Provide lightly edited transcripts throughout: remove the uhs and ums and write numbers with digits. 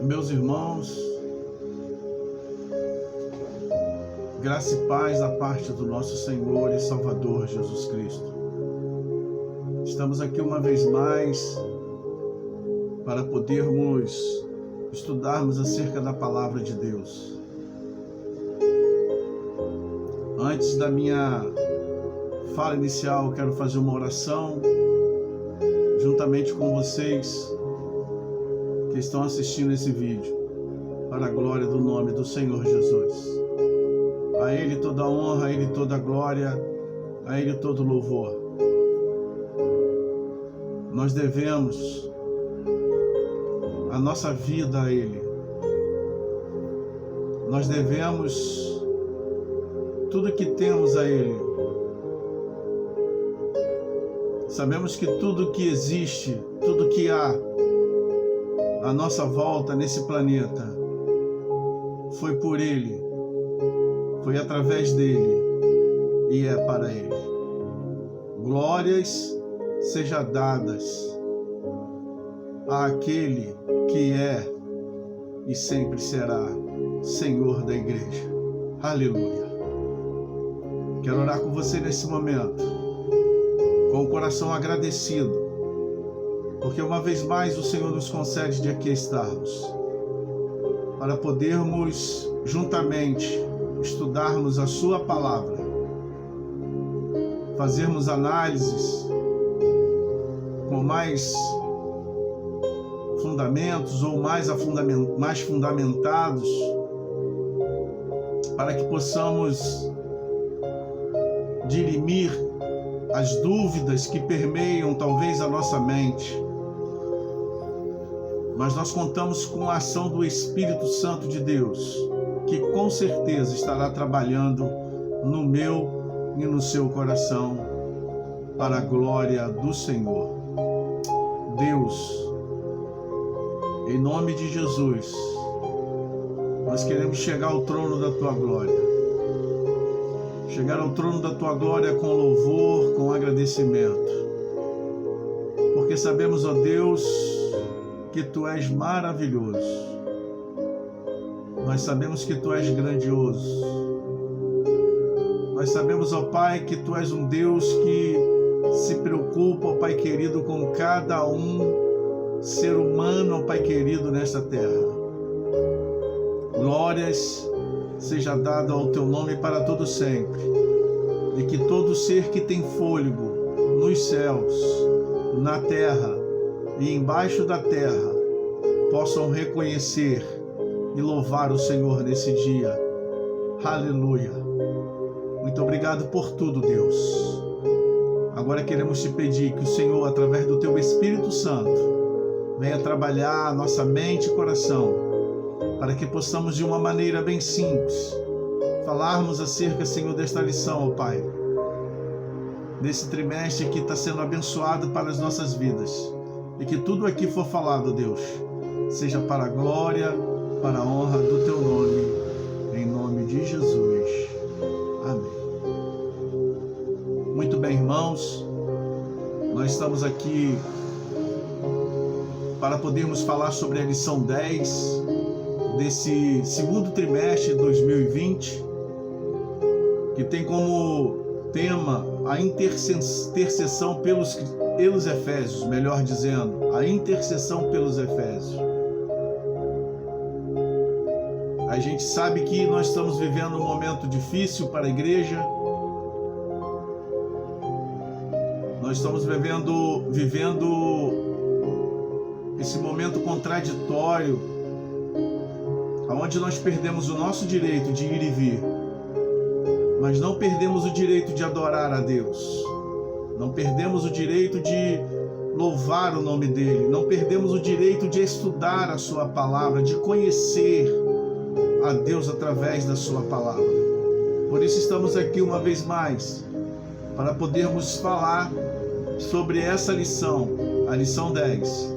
Meus irmãos, graça e paz da parte do nosso Senhor e Salvador Jesus Cristo. Estamos aqui uma vez mais para podermos estudarmos acerca da Palavra de Deus. Antes da minha fala inicial, quero fazer uma oração juntamente com vocês que estão assistindo esse vídeo, para a glória do nome do Senhor Jesus. A Ele toda a honra, a Ele toda a glória, a Ele todo o louvor. Nós devemos a nossa vida a Ele. Nós devemos tudo que temos a Ele. Sabemos que tudo que existe, tudo que há à nossa volta nesse planeta foi por Ele, foi através dele e é para Ele. Glórias sejam dadas àquele que é e sempre será Senhor da igreja. Aleluia. Quero orar com você nesse momento, com o coração agradecido, porque uma vez mais o Senhor nos concede de aqui estarmos, para podermos juntamente estudarmos a Sua Palavra, fazermos análises com mais fundamentos ou mais fundamentados, para que possamos dirimir as dúvidas que permeiam talvez a nossa mente. Mas nós contamos com a ação do Espírito Santo de Deus, que com certeza estará trabalhando no meu e no seu coração, para a glória do Senhor. Deus, em nome de Jesus, nós queremos chegar ao trono da Tua glória. Chegar ao trono da Tua glória com louvor, com agradecimento. Porque sabemos, ó Deus, que Tu és maravilhoso. Nós sabemos que Tu és grandioso. Nós sabemos, ó Pai, que Tu és um Deus que se preocupa, ó Pai querido, com cada ser humano, ó Pai querido, nesta terra. Glórias seja dado ao Teu nome para todo sempre, e que todo ser que tem fôlego nos céus, na terra e embaixo da terra possam reconhecer e louvar o Senhor nesse dia. Aleluia. Muito obrigado por tudo, Deus. Agora queremos te pedir que o Senhor, através do Teu Espírito Santo, venha trabalhar a nossa mente e coração, para que possamos, de uma maneira bem simples, falarmos acerca, Senhor, desta lição, ó Pai, desse trimestre que está sendo abençoado para as nossas vidas, e que tudo aqui for falado, Deus, seja para a glória, para a honra do Teu nome, em nome de Jesus. Amém. Muito bem, irmãos, nós estamos aqui para podermos falar sobre a lição 10 desse segundo trimestre de 2020, que tem como tema a intercessão pelos Efésios, melhor dizendo, a intercessão pelos Efésios. A gente sabe que nós estamos vivendo um momento difícil para a igreja. Nós estamos vivendo esse momento contraditório, onde nós perdemos o nosso direito de ir e vir, mas não perdemos o direito de adorar a Deus, não perdemos o direito de louvar o nome dEle, não perdemos o direito de estudar a Sua palavra, de conhecer a Deus através da Sua palavra. Por isso estamos aqui uma vez mais, para podermos falar sobre essa lição, a lição 10,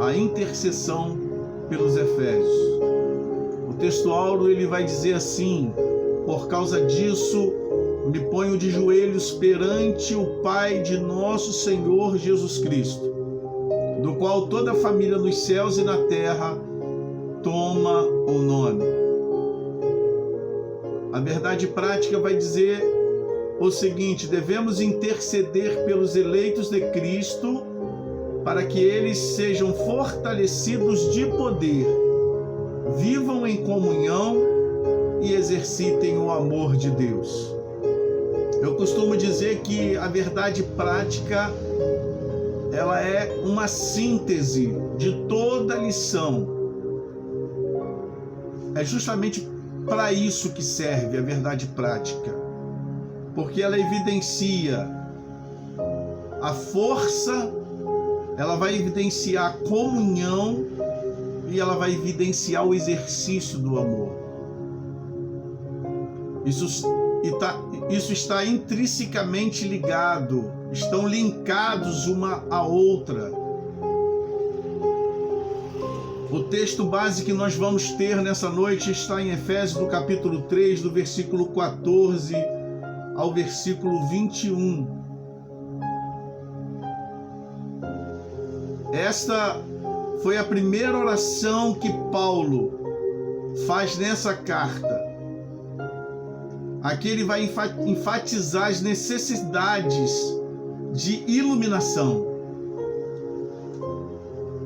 a intercessão pelos Efésios. O texto áureo, ele vai dizer assim: por causa disso me ponho de joelhos perante o Pai de nosso Senhor Jesus Cristo, do qual toda a família nos céus e na terra toma o nome. A verdade prática vai dizer o seguinte: devemos interceder pelos eleitos de Cristo para que eles sejam fortalecidos de poder, vivam em comunhão e exercitem o amor de Deus. Eu costumo dizer que a verdade prática, ela é uma síntese de toda a lição. É justamente para isso que serve a verdade prática, porque ela evidencia a força, ela vai evidenciar a comunhão e ela vai evidenciar o exercício do amor. Isso está intrinsecamente ligado, estão linkados uma à outra. O texto base que nós vamos ter nessa noite está em Efésios, no capítulo 3, do versículo 14 ao versículo 21. Esta foi a primeira oração que Paulo faz nessa carta. Aqui ele vai enfatizar as necessidades de iluminação.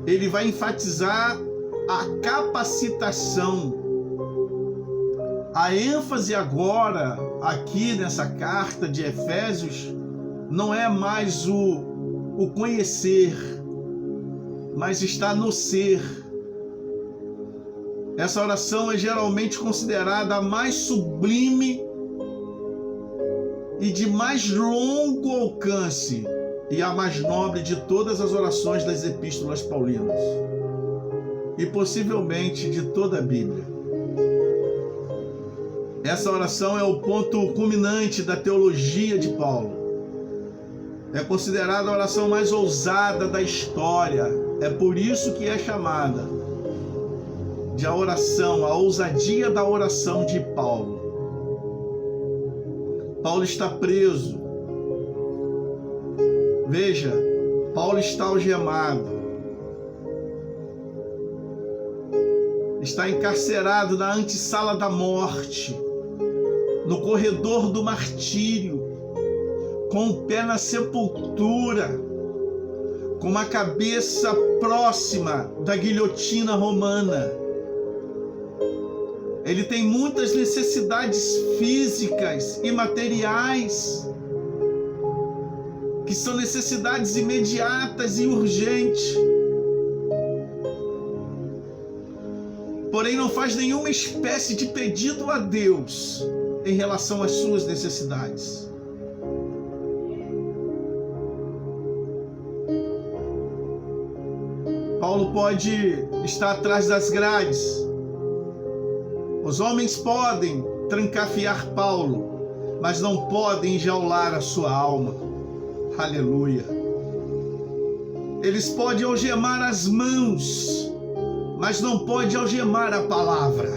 Ele vai enfatizar a capacitação. A ênfase agora, aqui nessa carta de Efésios, não é mais o conhecer, mas está no ser. Essa oração é geralmente considerada a mais sublime e de mais longo alcance e a mais nobre de todas as orações das epístolas paulinas e possivelmente de toda a Bíblia. Essa oração é o ponto culminante da teologia de Paulo. É considerada a oração mais ousada da história. É por isso que é chamada de a ousadia da oração de Paulo. Paulo está preso. Veja, Paulo está algemado. Está encarcerado na antessala da morte, no corredor do martírio, com o pé na sepultura, com uma cabeça próxima da guilhotina romana. Ele tem muitas necessidades físicas e materiais, que são necessidades imediatas e urgentes. Porém, não faz nenhuma espécie de pedido a Deus em relação às suas necessidades. Paulo pode estar atrás das grades. Os homens podem trancafiar Paulo, mas não podem enjaular a sua alma. Aleluia. Eles podem algemar as mãos, mas não podem algemar a palavra.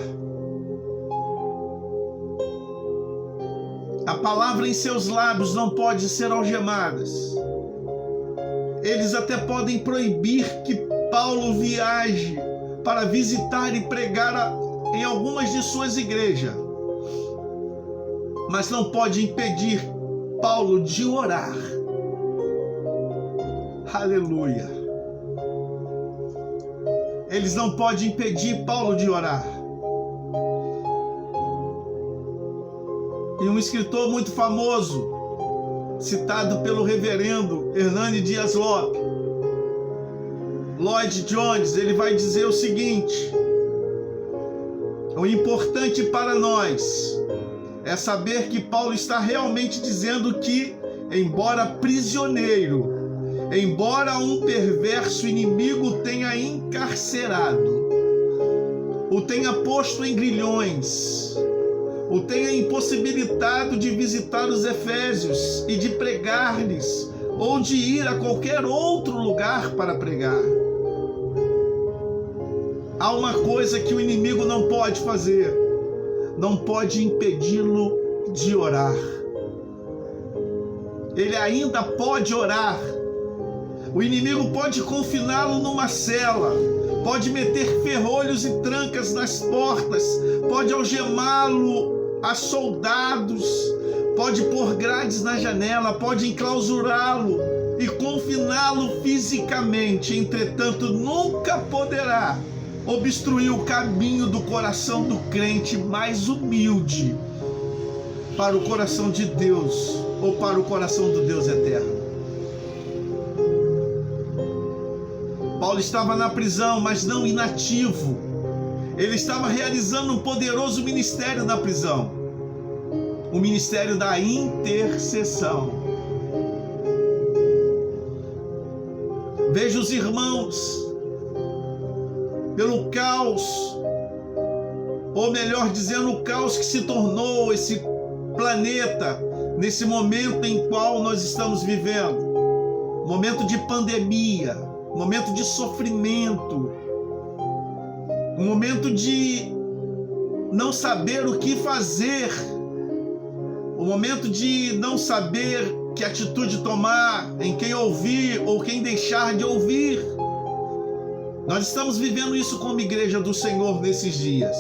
A palavra em seus lábios não pode ser algemadas. Eles até podem proibir que Paulo viaje para visitar e pregar em algumas de suas igrejas, mas não pode impedir Paulo de orar. Aleluia. Eles não podem impedir Paulo de orar. E um escritor muito famoso, citado pelo reverendo Hernani Dias Lopes, Lloyd Jones, ele vai dizer o seguinte: o importante para nós é saber que Paulo está realmente dizendo que, embora prisioneiro, embora um perverso inimigo o tenha encarcerado, o tenha posto em grilhões, o tenha impossibilitado de visitar os efésios e de pregar-lhes, ou de ir a qualquer outro lugar para pregar, há uma coisa que o inimigo não pode fazer: não pode impedi-lo de orar. Ele ainda pode orar, O inimigo pode confiná-lo numa cela, pode meter ferrolhos e trancas nas portas, pode algemá-lo a soldados, pode pôr grades na janela, pode enclausurá-lo e confiná-lo fisicamente. Entretanto, nunca poderá obstruir o caminho do coração do crente mais humilde para o coração de Deus ou para o coração do Deus eterno. Paulo estava na prisão, mas não inativo. Ele estava realizando um poderoso ministério na prisão, o ministério da intercessão. Veja os irmãos, pelo caos, ou melhor dizendo, o caos que se tornou esse planeta, nesse momento em qual nós estamos vivendo, momento de pandemia, momento de sofrimento, um momento de não saber o que fazer, o momento de não saber que atitude tomar, em quem ouvir ou quem deixar de ouvir. Nós estamos vivendo isso como igreja do Senhor nesses dias.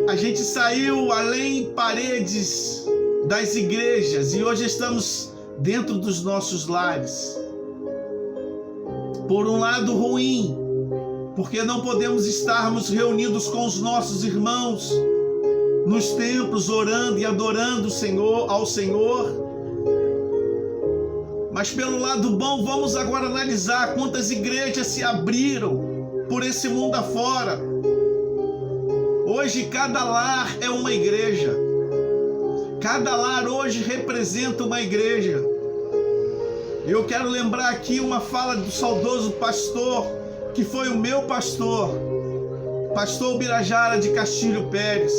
A gente saiu além paredes das igrejas e hoje estamos dentro dos nossos lares. Por um lado ruim, porque não podemos estarmos reunidos com os nossos irmãos nos templos, orando e adorando ao Senhor. Mas pelo lado bom, vamos agora analisar quantas igrejas se abriram por esse mundo afora. Hoje cada lar é uma igreja. Cada lar hoje representa uma igreja. Eu quero lembrar aqui uma fala do saudoso pastor, que foi o meu pastor, pastor Birajara de Castilho Pérez,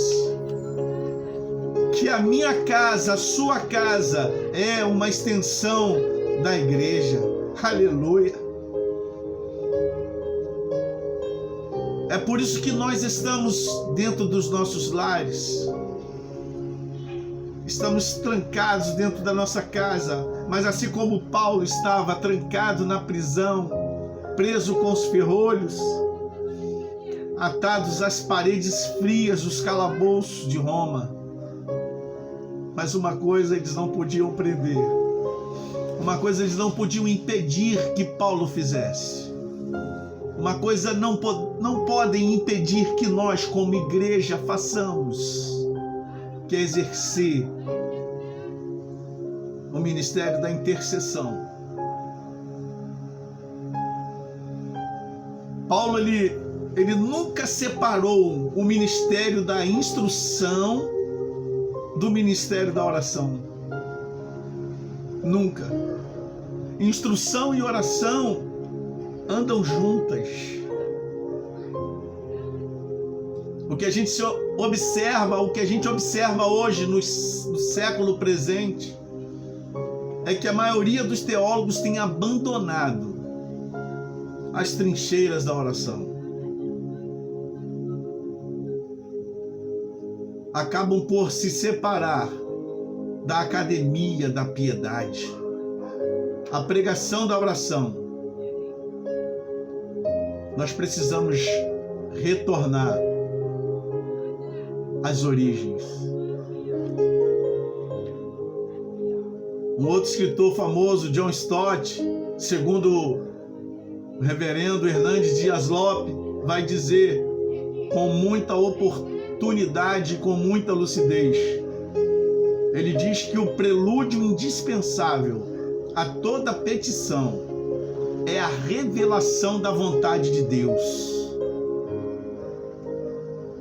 que a minha casa, a sua casa, é uma extensão da igreja. Aleluia. É por isso que nós estamos dentro dos nossos lares, estamos trancados dentro da nossa casa, mas assim como Paulo estava trancado na prisão, preso com os ferrolhos, atados às paredes frias dos calabouços de Roma. Mas uma coisa eles não podiam prender, uma coisa eles não podiam impedir que Paulo fizesse, uma coisa não podem impedir que nós como igreja façamos, que é exercer o ministério da intercessão. Paulo, ele nunca separou o ministério da instrução do ministério da oração. Nunca. Instrução e oração andam juntas. O que a gente observa hoje no século presente é que a maioria dos teólogos tem abandonado as trincheiras da oração. Acabam por se separar da academia da piedade, a pregação da oração. Nós precisamos retornar às origens. Um outro escritor famoso, John Stott, segundo o reverendo Hernandes Dias Lopes, vai dizer com muita oportunidade, com muita lucidez. Ele diz que o prelúdio indispensável a toda petição é a revelação da vontade de Deus.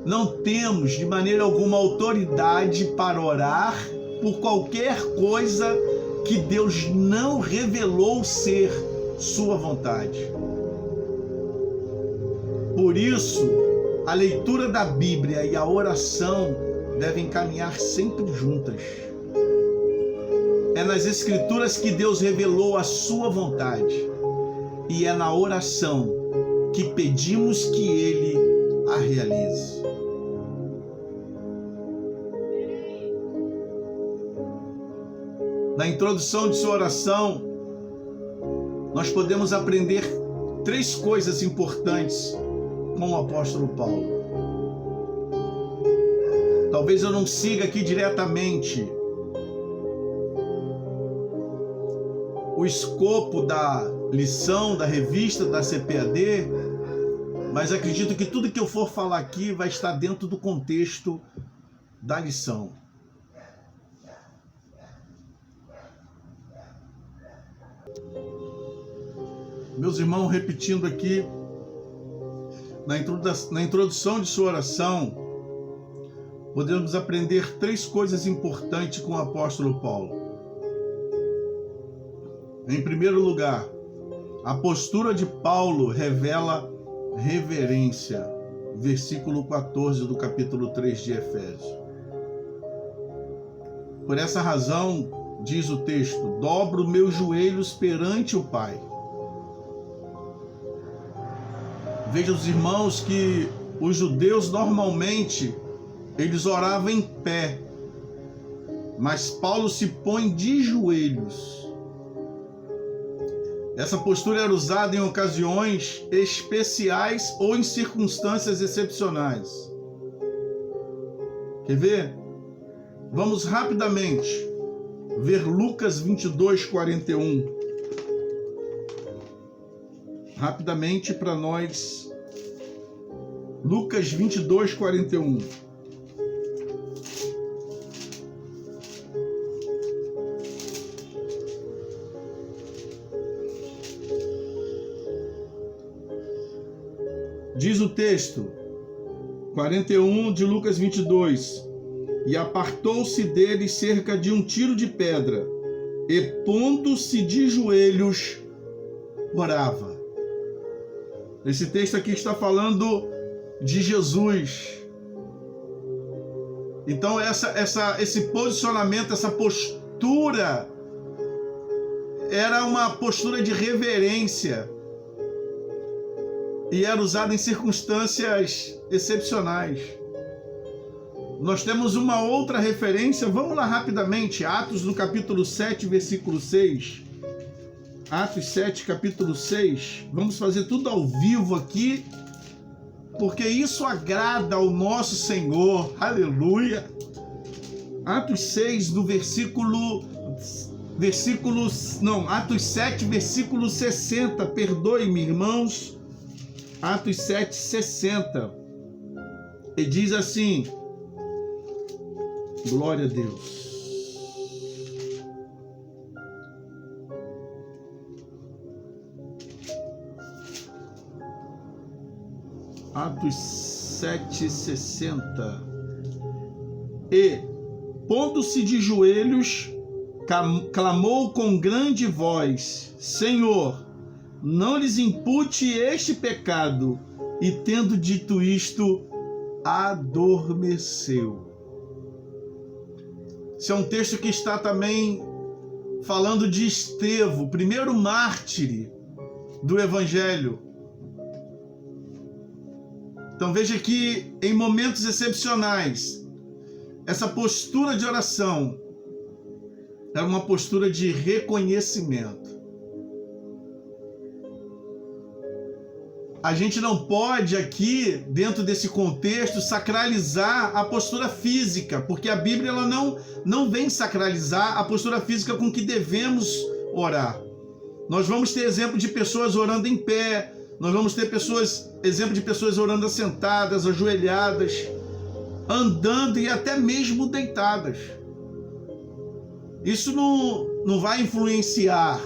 Não temos de maneira alguma autoridade para orar por qualquer coisa que Deus não revelou ser sua vontade. Por isso, a leitura da Bíblia e a oração devem caminhar sempre juntas. É nas Escrituras que Deus revelou a sua vontade, e é na oração que pedimos que Ele a realize. na introdução de sua oração, nós podemos aprender 3 coisas importantes com o apóstolo Paulo. Talvez eu não siga aqui diretamente o escopo da lição, da revista, da CPAD, mas acredito que tudo que eu for falar aqui vai estar dentro do contexto da lição. Meus irmãos, repetindo aqui, na introdução de sua oração, podemos aprender 3 coisas importantes com o apóstolo Paulo. Em primeiro lugar, a postura de Paulo revela reverência. Versículo 14 do capítulo 3 de Efésios. Por essa razão, diz o texto, dobro meus joelhos perante o Pai. Veja os irmãos que os judeus normalmente eles oravam em pé, mas Paulo se põe de joelhos. Essa postura era usada em ocasiões especiais ou em circunstâncias excepcionais. Quer ver? Vamos rapidamente ver Lucas 22, 41. Rapidamente para nós. Lucas 22, 41. Diz o texto, 41 de Lucas 22, e apartou-se dele cerca de 1 tiro de pedra, e pondo-se de joelhos, orava. Esse texto aqui está falando de Jesus. Então esse posicionamento, essa postura, era uma postura de reverência. E era usado em circunstâncias excepcionais. Nós temos uma outra referência, vamos lá rapidamente, Atos no capítulo 7, versículo 6. Atos 7, capítulo 6. Vamos fazer tudo ao vivo aqui, porque isso agrada ao nosso Senhor. Aleluia! Atos 6, do Atos 7, versículo 60. Perdoe-me, irmãos. Atos 7, 60. E diz assim: glória a Deus. Atos 7, 60. E, pondo-se de joelhos, clamou com grande voz: Senhor, não lhes impute este pecado. E tendo dito isto, adormeceu. Esse é um texto que está também falando de Estevão, o primeiro mártir do Evangelho. Então veja que em momentos excepcionais, essa postura de oração era uma postura de reconhecimento. A gente não pode aqui, dentro desse contexto, sacralizar a postura física, porque a Bíblia ela não vem sacralizar a postura física com que devemos orar. Nós vamos ter exemplo de pessoas orando em pé, nós vamos ter exemplo de pessoas orando assentadas, ajoelhadas, andando e até mesmo deitadas. Isso não vai influenciar.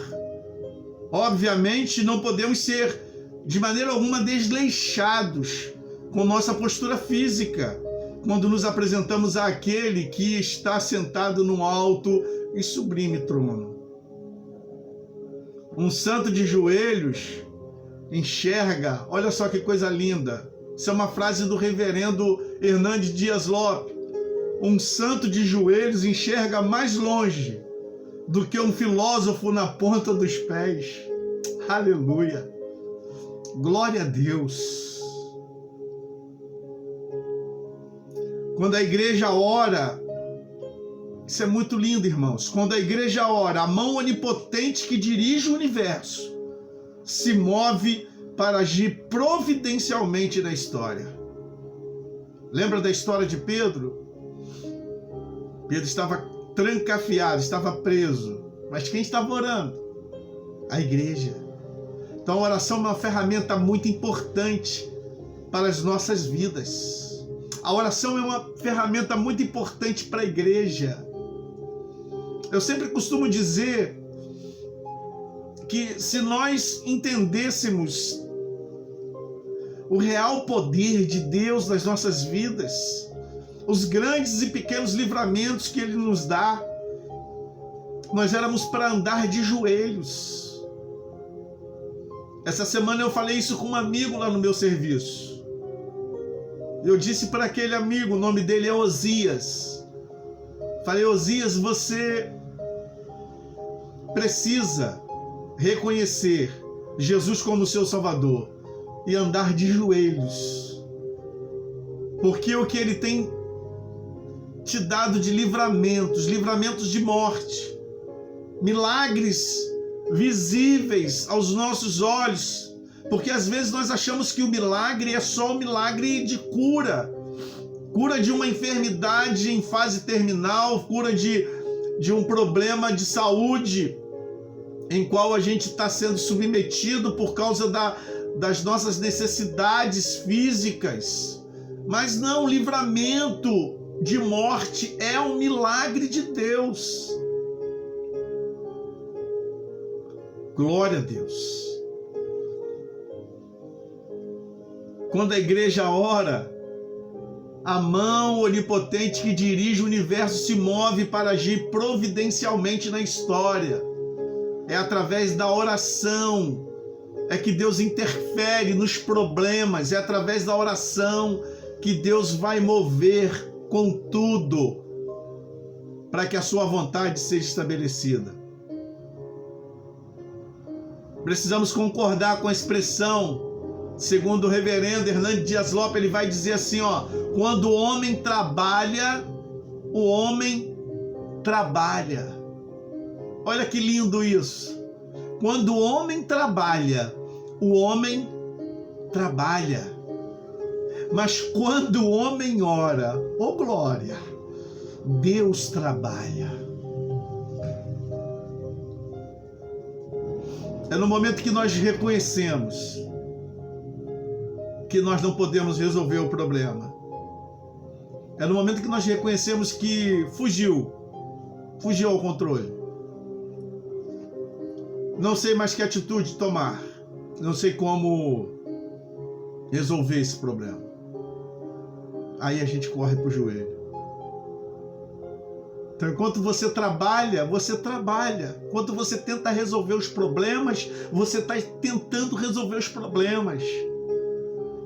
Obviamente, não podemos ser de maneira alguma desleixados com nossa postura física, quando nos apresentamos àquele que está sentado no alto e sublime trono. Um santo de joelhos enxerga, olha só que coisa linda, isso é uma frase do reverendo Hernandes Dias Lopes: um santo de joelhos enxerga mais longe do que um filósofo na ponta dos pés. Aleluia! Glória a Deus! Quando a igreja ora, Isso é muito lindo, irmãos. Quando a igreja ora, a mão onipotente que dirige o universo se move para agir providencialmente na história. Lembra da história de Pedro? Pedro estava trancafiado, estava preso. Mas quem estava orando? A igreja. Então a oração é uma ferramenta muito importante para as nossas vidas. A oração é uma ferramenta muito importante para a igreja. Eu sempre costumo dizer que se nós entendêssemos o real poder de Deus nas nossas vidas, os grandes e pequenos livramentos que Ele nos dá, nós éramos para andar de joelhos. Essa semana eu falei isso com um amigo lá no meu serviço. Eu disse para aquele amigo, o nome dele é Osias. Falei, Osias, você precisa reconhecer Jesus como seu Salvador e andar de joelhos, porque o que Ele tem te dado de livramentos de morte, milagres visíveis aos nossos olhos, porque às vezes nós achamos que o milagre é só um milagre de cura de uma enfermidade em fase terminal, cura de um problema de saúde em qual a gente está sendo submetido por causa das nossas necessidades físicas. Mas não, livramento de morte é um milagre de Deus. Glória a Deus. Quando a igreja ora, a mão onipotente que dirige o universo se move para agir providencialmente na história. É através da oração é que Deus interfere nos problemas. É através da oração que Deus vai mover com tudo para que a sua vontade seja estabelecida. Precisamos concordar com a expressão, segundo o reverendo Hernando Dias Lopes, ele vai dizer assim, quando o homem trabalha, o homem trabalha. Olha que lindo isso. Quando o homem trabalha, o homem trabalha. Mas quando o homem ora, glória, Deus trabalha. É no momento que nós reconhecemos que nós não podemos resolver o problema. É no momento que nós reconhecemos que fugiu ao controle. Não sei mais que atitude tomar. Não sei como resolver esse problema. Aí a gente corre para o joelho. Então, enquanto você trabalha. Enquanto você tenta resolver os problemas, você está tentando resolver os problemas.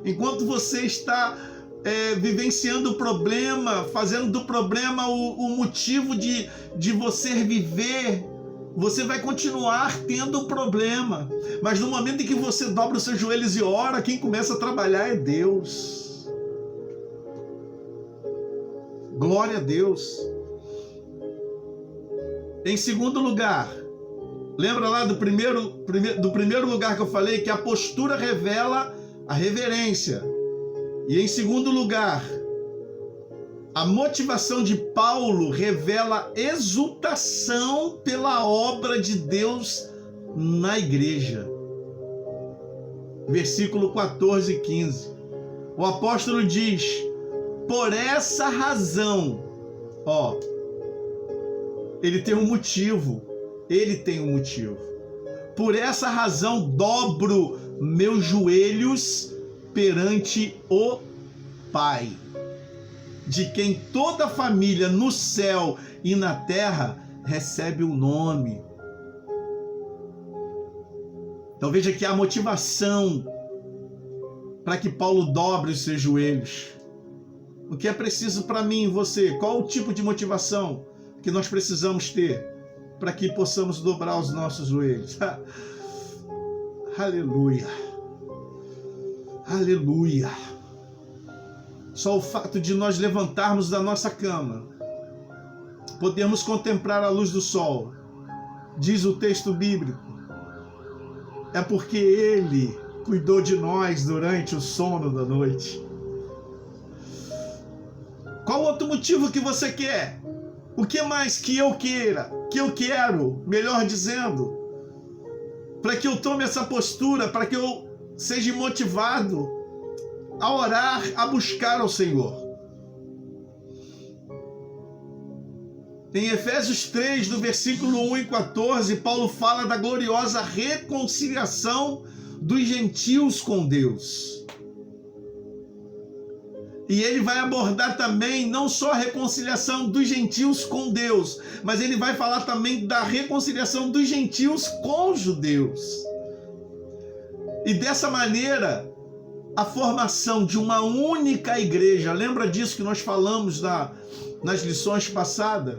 Enquanto você está vivenciando o problema, fazendo do problema o motivo de você viver, você vai continuar tendo o problema. Mas no momento em que você dobra os seus joelhos e ora, quem começa a trabalhar é Deus. Glória a Deus. Em segundo lugar, lembra lá do primeiro lugar que eu falei, que a postura revela a reverência. E em segundo lugar, a motivação de Paulo revela exultação pela obra de Deus na igreja. Versículo 14 e 15. O apóstolo diz, por essa razão, ele tem um motivo. Por essa razão, dobro meus joelhos perante o Pai, de quem toda a família no céu e na terra recebe o nome. Então veja que a motivação para que Paulo dobre os seus joelhos. O que é preciso para mim e você? Qual o tipo de motivação que nós precisamos ter para que possamos dobrar os nossos joelhos? Aleluia. Aleluia. Só o fato de nós levantarmos da nossa cama podemos contemplar a luz do sol, diz o texto bíblico, é porque Ele cuidou de nós durante o sono da noite. Qual outro motivo que você quer? O que mais que eu queira, que eu quero, melhor dizendo, para que eu tome essa postura, para que eu seja motivado a orar, a buscar ao Senhor? Em Efésios 3, do versículo 1 e 14, Paulo fala da gloriosa reconciliação dos gentios com Deus. E ele vai abordar também não só a reconciliação dos gentios com Deus, mas ele vai falar também da reconciliação dos gentios com os judeus. E dessa maneira, a formação de uma única igreja, lembra disso que nós falamos nas lições passadas,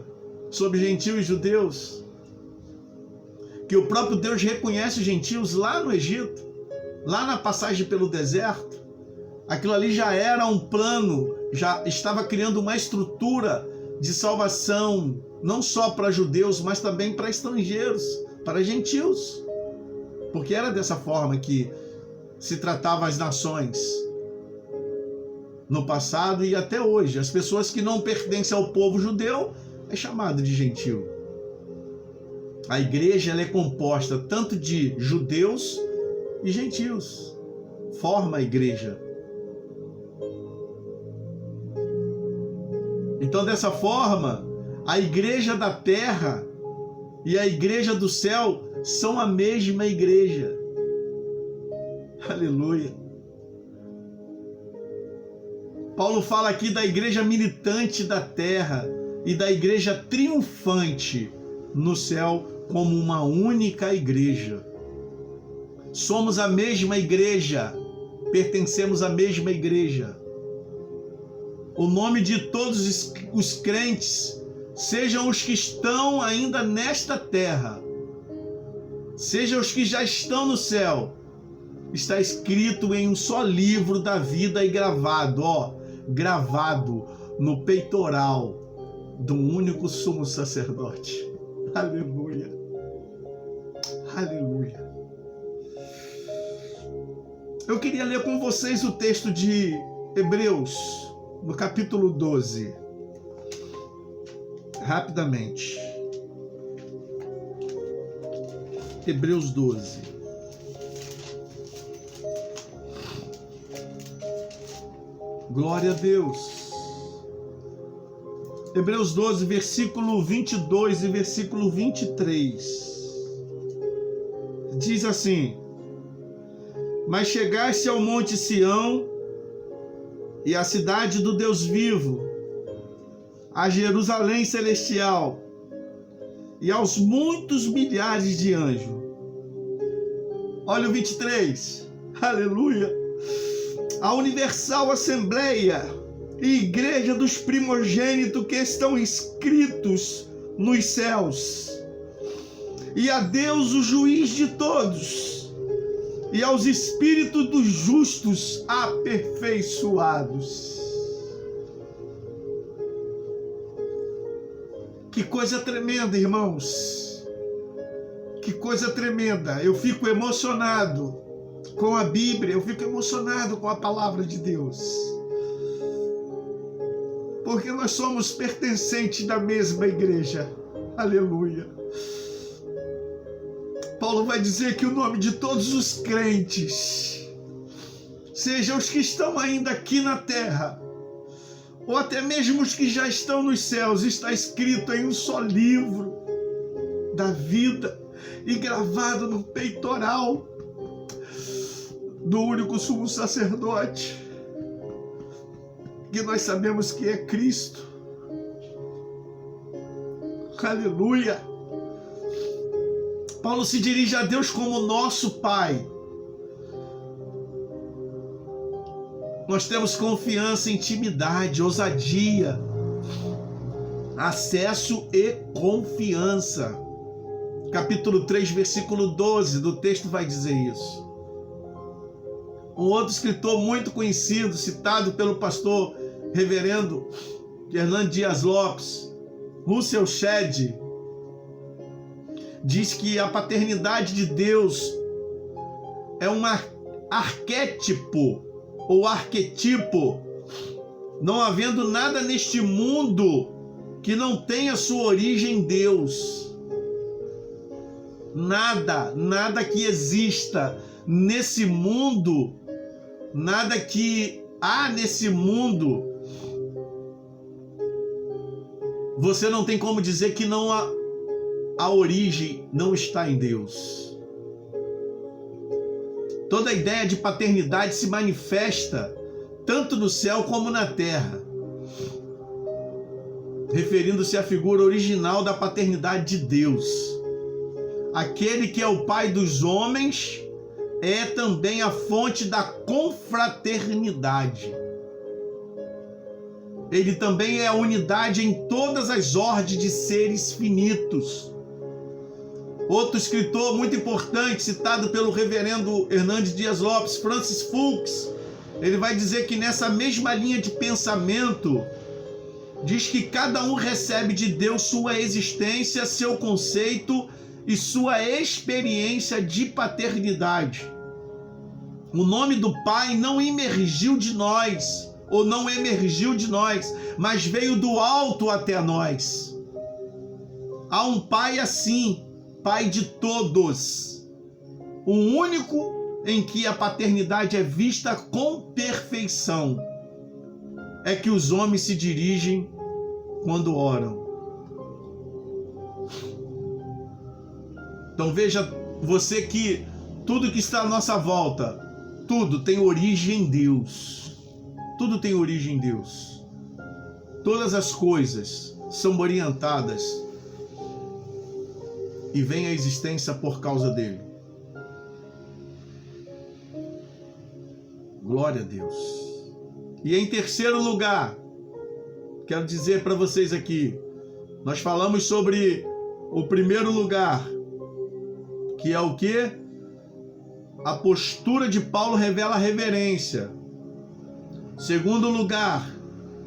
sobre gentios e judeus? Que o próprio Deus reconhece os gentios lá no Egito, lá na passagem pelo deserto. Aquilo ali já era um plano, já estava criando uma estrutura de salvação, não só para judeus, mas também para estrangeiros, para gentios. Porque era dessa forma que se tratava as nações no passado e até hoje. As pessoas que não pertencem ao povo judeu é chamado de gentio. A igreja ela é composta tanto de judeus e gentios. Forma a igreja. Então, dessa forma, a igreja da terra e a igreja do céu são a mesma igreja. Aleluia. Paulo fala aqui da igreja militante da terra e da igreja triunfante no céu como uma única igreja. Somos a mesma igreja, pertencemos à mesma igreja. O nome de todos os crentes, sejam os que estão ainda nesta terra, sejam os que já estão no céu, está escrito em um só livro da vida e gravado no peitoral do único sumo sacerdote. Aleluia. Aleluia. Eu queria ler com vocês o texto de Hebreus, no capítulo 12. Rapidamente. Hebreus 12. Glória a Deus. Hebreus 12, versículo 22 e versículo 23. Diz assim: Mas chegaste ao monte Sião e à cidade do Deus vivo, a Jerusalém celestial e aos muitos milhares de anjos. Olha o 23. Aleluia. A universal assembleia e igreja dos primogênitos que estão inscritos nos céus, e a Deus, o juiz de todos, e aos espíritos dos justos aperfeiçoados. Que coisa tremenda, irmãos. Que coisa tremenda. Eu fico emocionado com a Bíblia, eu fico emocionado com a palavra de Deus. Porque nós somos pertencentes da mesma igreja. Aleluia. Paulo vai dizer que o nome de todos os crentes, sejam os que estão ainda aqui na terra, ou até mesmo os que já estão nos céus, está escrito em um só livro da vida e gravado no peitoral do único sumo sacerdote, que nós sabemos que é Cristo. Aleluia. Paulo se dirige a Deus como nosso Pai. Nós temos confiança, intimidade, ousadia, acesso e confiança. Capítulo 3, versículo 12 do texto vai dizer isso. Um outro escritor muito conhecido, citado pelo pastor reverendo Hernando Dias Lopes, Russell Shedd diz que a paternidade de Deus é um arquétipo ou arquetipo, não havendo nada neste mundo que não tenha sua origem em Deus. Nada que exista nesse mundo, nada que há nesse mundo, você não tem como dizer que não a origem não está em Deus. Toda a ideia de paternidade se manifesta tanto no céu como na terra, referindo-se à figura original da paternidade de Deus. Aquele que é o Pai dos homens é também a fonte da confraternidade. Ele também é a unidade em todas as ordens de seres finitos. Outro escritor muito importante, citado pelo reverendo Hernandes Dias Lopes, Francis Fulks, ele vai dizer que nessa mesma linha de pensamento, diz que cada um recebe de Deus sua existência, seu conceito e sua experiência de paternidade. O nome do Pai não emergiu de nós, ou não emergiu de nós, mas veio do alto até nós. Há um Pai assim, Pai de todos, o único em que a paternidade é vista com perfeição é que os homens se dirigem quando oram. Então veja você que tudo que está à nossa volta, tudo tem origem em Deus. Tudo tem origem em Deus. Todas as coisas são orientadas e vêm à existência por causa dele. Glória a Deus. E em terceiro lugar, quero dizer para vocês aqui, nós falamos sobre o primeiro lugar, que é o quê? A postura de Paulo revela reverência. Segundo lugar,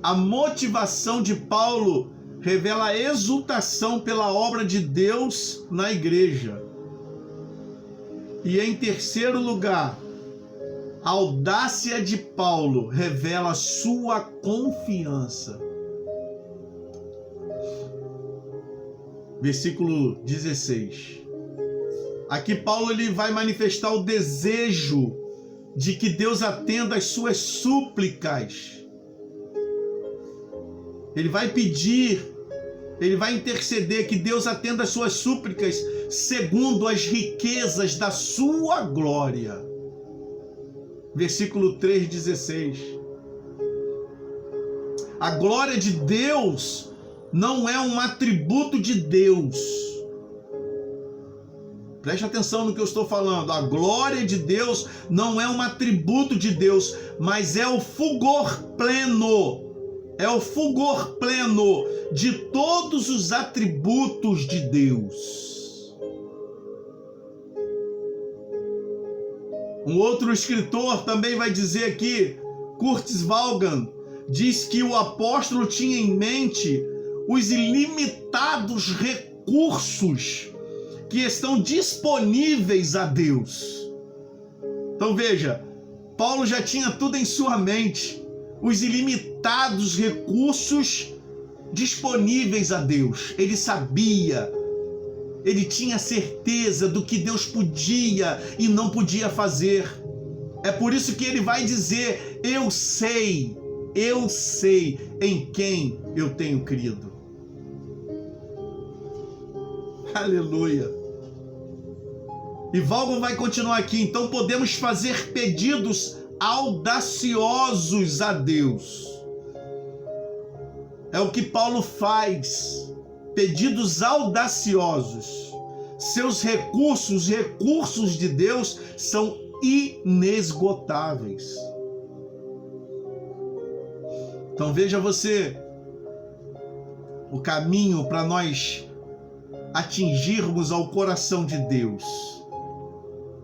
a motivação de Paulo revela a exultação pela obra de Deus na igreja. E em terceiro lugar, a audácia de Paulo revela sua confiança. Versículo 16. Aqui Paulo ele vai manifestar o desejo de que Deus atenda às suas súplicas. Ele vai pedir, ele vai interceder que Deus atenda às suas súplicas segundo as riquezas da sua glória. Versículo 3:16. A glória de Deus não é um atributo de Deus. Preste atenção no que eu estou falando. A glória de Deus não é um atributo de Deus, mas é o fulgor pleno. É o fulgor pleno de todos os atributos de Deus. Um outro escritor também vai dizer aqui, Curtis Vaughan, diz que o apóstolo tinha em mente os ilimitados recursos que estão disponíveis a Deus. Então veja, Paulo já tinha tudo em sua mente, os ilimitados recursos disponíveis a Deus. Ele sabia, ele tinha certeza do que Deus podia e não podia fazer. É por isso que ele vai dizer, eu sei em quem eu tenho crido. Aleluia. E Vaughan vai continuar aqui. Então podemos fazer pedidos audaciosos a Deus. É o que Paulo faz. Pedidos audaciosos. Seus recursos, os recursos de Deus, são inesgotáveis. Então veja você o caminho para nós atingirmos ao coração de Deus,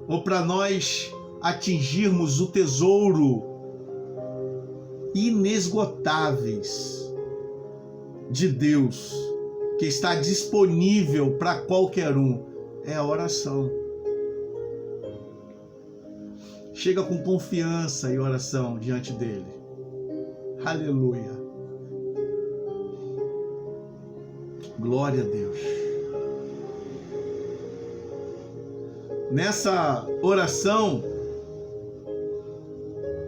ou para nós atingirmos o tesouro inesgotáveis de Deus, que está disponível para qualquer um, é a oração. Chega com confiança e oração diante dele. Aleluia. Glória a Deus. Nessa oração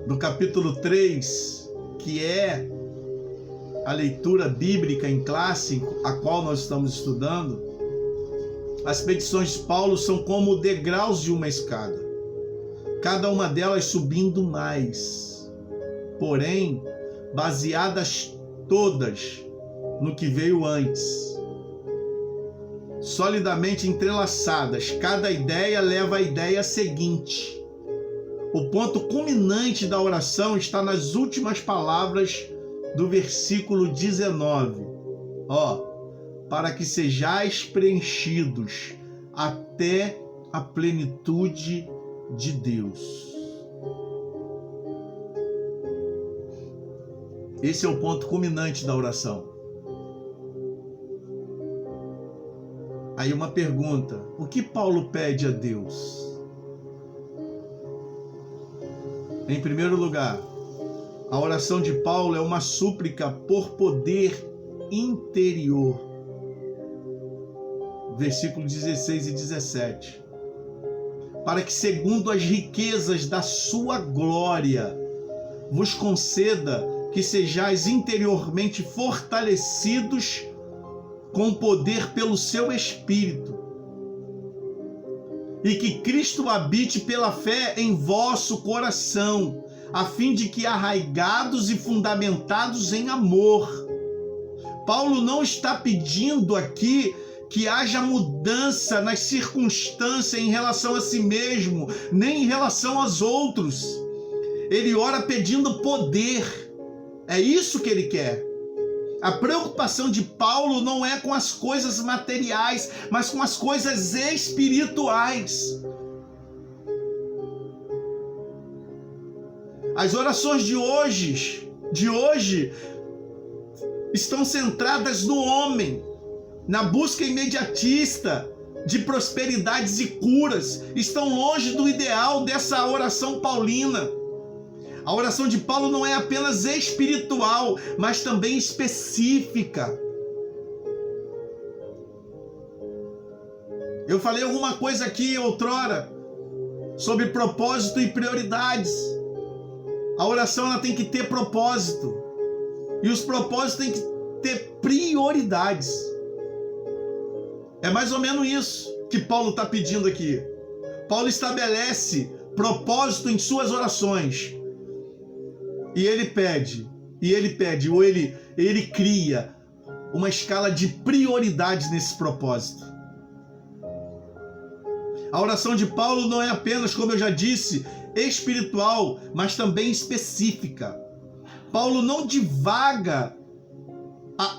do capítulo 3, que é a leitura bíblica em classe, a qual nós estamos estudando, as petições de Paulo são como degraus de uma escada, cada uma delas subindo mais, porém baseadas todas no que veio antes, solidamente entrelaçadas. Cada ideia leva à ideia seguinte. O ponto culminante da oração está nas últimas palavras do versículo 19. Para que sejais preenchidos até a plenitude de Deus. Esse é o ponto culminante da oração. Aí uma pergunta: o que Paulo pede a Deus? Em primeiro lugar, a oração de Paulo é uma súplica por poder interior. Versículos 16 e 17. Para que, segundo as riquezas da sua glória, vos conceda que sejais interiormente fortalecidos com poder pelo seu Espírito, e que Cristo habite pela fé em vosso coração, a fim de que, arraigados e fundamentados em amor. Paulo não está pedindo aqui que haja mudança nas circunstâncias em relação a si mesmo, nem em relação aos outros. Ele ora pedindo poder. É isso que ele quer. A preocupação de Paulo não é com as coisas materiais, mas com as coisas espirituais. As orações de hoje estão centradas no homem, na busca imediatista de prosperidades e curas. Estão longe do ideal dessa oração paulina. A oração de Paulo não é apenas espiritual, mas também específica. Eu falei alguma coisa aqui outrora sobre propósito e prioridades. A oração ela tem que ter propósito. E os propósitos têm que ter prioridades. É mais ou menos isso que Paulo está pedindo aqui. Paulo estabelece propósito em suas orações. E ele cria uma escala de prioridades nesse propósito. A oração de Paulo não é apenas, como eu já disse, espiritual, mas também específica. Paulo não divaga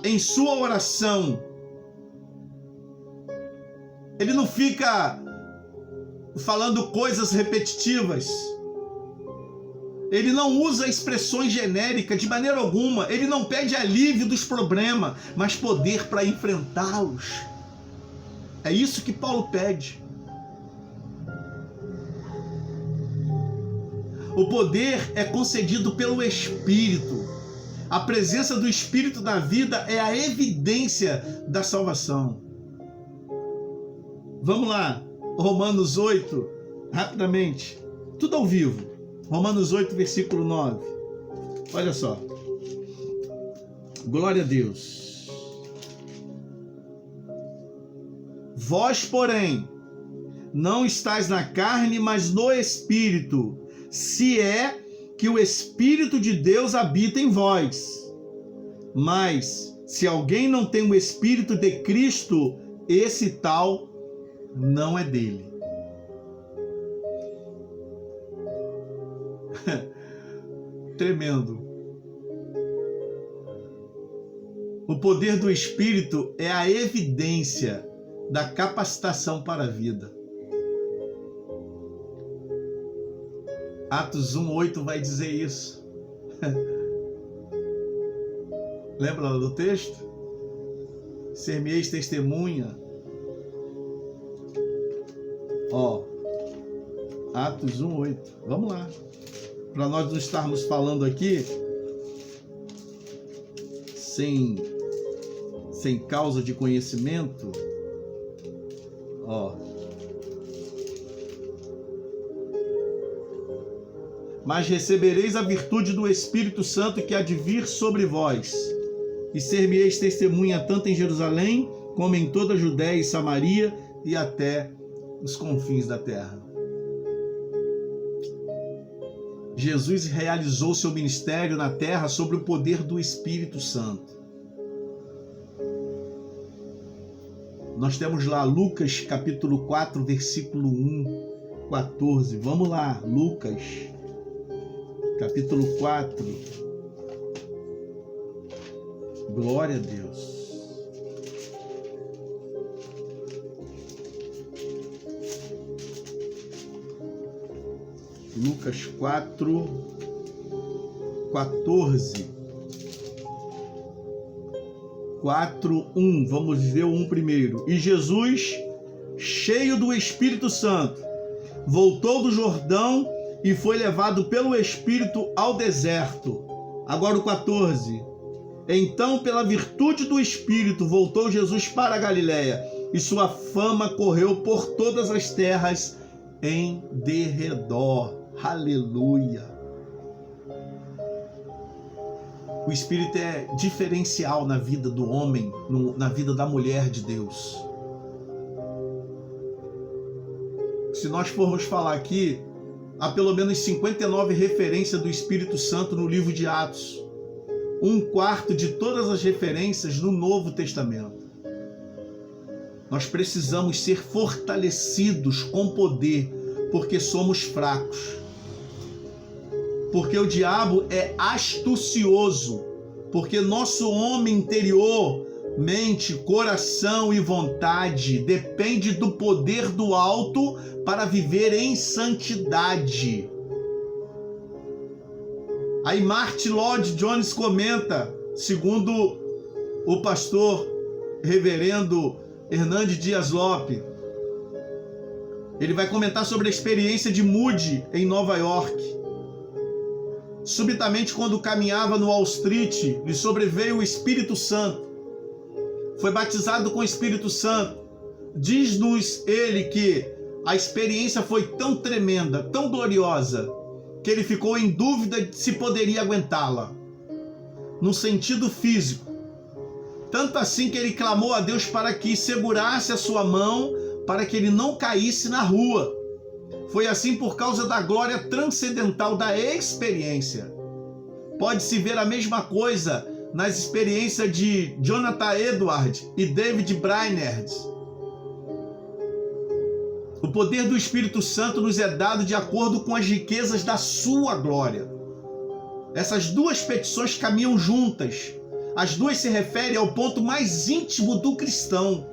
em sua oração. Ele não fica falando coisas repetitivas. Ele não usa expressões genéricas de maneira alguma. Ele não pede alívio dos problemas, mas poder para enfrentá-los. É isso que Paulo pede. O poder é concedido pelo Espírito. A presença do Espírito na vida é a evidência da salvação. Vamos lá, Romanos 8, rapidamente, tudo ao vivo. Romanos 8, versículo 9. Olha só. Glória a Deus. Vós, porém, não estáis na carne, mas no Espírito, se é que o Espírito de Deus habita em vós. Mas, se alguém não tem o Espírito de Cristo, esse tal não é dele. Tremendo. O poder do Espírito é a evidência da capacitação para a vida. Atos 1:8 vai dizer isso. Lembra do texto? Ser-me-eis testemunha. Atos 1:8. Vamos lá. Para nós não estarmos falando aqui sem causa de conhecimento. Mas recebereis a virtude do Espírito Santo que há de vir sobre vós, e ser-me-eis testemunha tanto em Jerusalém, como em toda a Judéia e Samaria, e até os confins da terra. Jesus realizou seu ministério na terra sob o poder do Espírito Santo. Nós temos lá Lucas capítulo 4, versículo 14. Vamos lá, Lucas capítulo 4. Glória a Deus. Lucas 4, 14. 4:1. Vamos ver o 1 primeiro. E Jesus, cheio do Espírito Santo, voltou do Jordão e foi levado pelo Espírito ao deserto. Agora o 14. Então, pela virtude do Espírito, voltou Jesus para a Galiléia, e sua fama correu por todas as terras em derredor. Aleluia! O Espírito é diferencial na vida do homem, na vida da mulher de Deus. Se nós formos falar aqui, há pelo menos 59 referências do Espírito Santo no livro de Atos. 1/4 de todas as referências no Novo Testamento. Nós precisamos ser fortalecidos com poder, porque somos fracos. Porque o diabo é astucioso, porque nosso homem interior, mente, coração e vontade depende do poder do alto para viver em santidade. Aí Martin Lloyd Jones comenta, segundo o pastor reverendo Hernandes Dias Lopes, ele vai comentar sobre a experiência de Moody em Nova York. Subitamente, quando caminhava no Wall Street, lhe sobreveio o Espírito Santo. Foi batizado com o Espírito Santo. Diz-nos ele que a experiência foi tão tremenda, tão gloriosa, que ele ficou em dúvida de se poderia aguentá-la, no sentido físico. Tanto assim que ele clamou a Deus para que segurasse a sua mão, para que ele não caísse na rua. Foi assim por causa da glória transcendental da experiência. Pode-se ver a mesma coisa nas experiências de Jonathan Edwards e David Brainerd. O poder do Espírito Santo nos é dado de acordo com as riquezas da sua glória. Essas duas petições caminham juntas. As duas se referem ao ponto mais íntimo do cristão.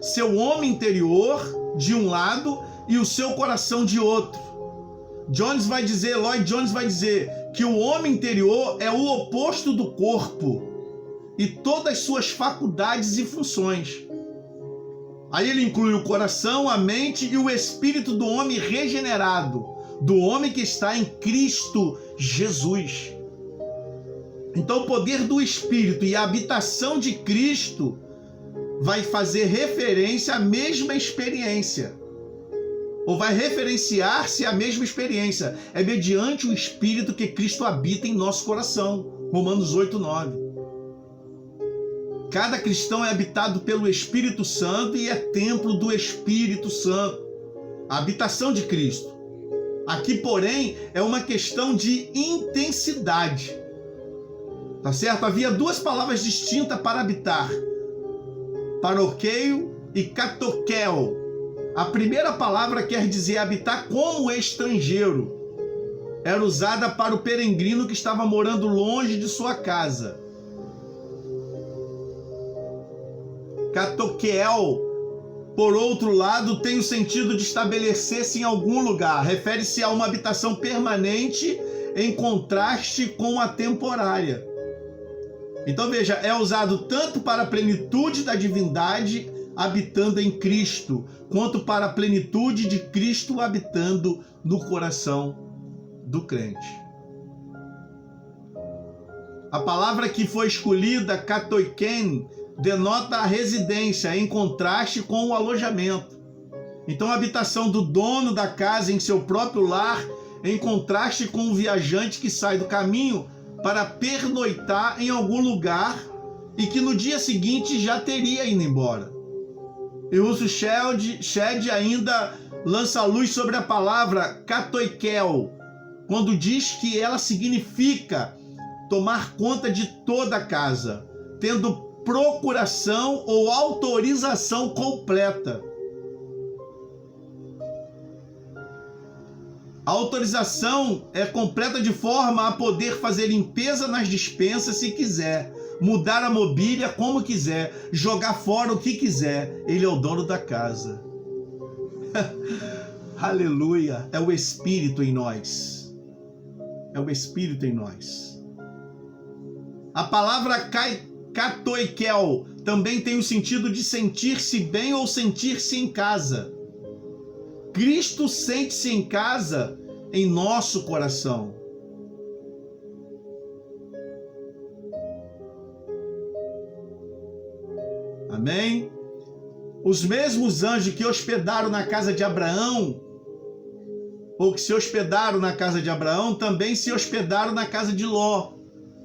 Seu homem interior, de um lado, e o seu coração de outro. Lloyd Jones vai dizer que o homem interior é o oposto do corpo e todas as suas faculdades e funções. Aí ele inclui o coração, a mente e o espírito do homem regenerado, do homem que está em Cristo Jesus. Então o poder do Espírito e a habitação de Cristo vai fazer referência à mesma experiência. Ou vai referenciar-se à mesma experiência. É mediante o Espírito que Cristo habita em nosso coração. Romanos 8:9. Cada cristão é habitado pelo Espírito Santo e é templo do Espírito Santo. A habitação de Cristo. Aqui, porém, é uma questão de intensidade. Tá certo? Havia duas palavras distintas para habitar. Paroqueio e catoquel. A primeira palavra quer dizer habitar como estrangeiro. Era usada para o peregrino que estava morando longe de sua casa. Catoquel, por outro lado, tem o sentido de estabelecer-se em algum lugar. Refere-se a uma habitação permanente em contraste com a temporária. Então veja, é usado tanto para a plenitude da divindade habitando em Cristo, quanto para a plenitude de Cristo habitando no coração do crente. A palavra que foi escolhida, katoiken, denota a residência, em contraste com o alojamento. Então a habitação do dono da casa em seu próprio lar, em contraste com o viajante que sai do caminho para pernoitar em algum lugar e que no dia seguinte já teria ido embora. E o Russell Shedd ainda lança luz sobre a palavra katoikel, quando diz que ela significa tomar conta de toda a casa, tendo procuração ou autorização completa. A autorização é completa de forma a poder fazer limpeza nas despensas se quiser, mudar a mobília como quiser, jogar fora o que quiser. Ele é o dono da casa. Aleluia! É o Espírito em nós. É o Espírito em nós. A palavra katoikel também tem o sentido de sentir-se bem ou sentir-se em casa. Cristo sente-se em casa em nosso coração. Amém? Os mesmos anjos que hospedaram na casa de Abraão, ou que se hospedaram na casa de Abraão, também se hospedaram na casa de Ló,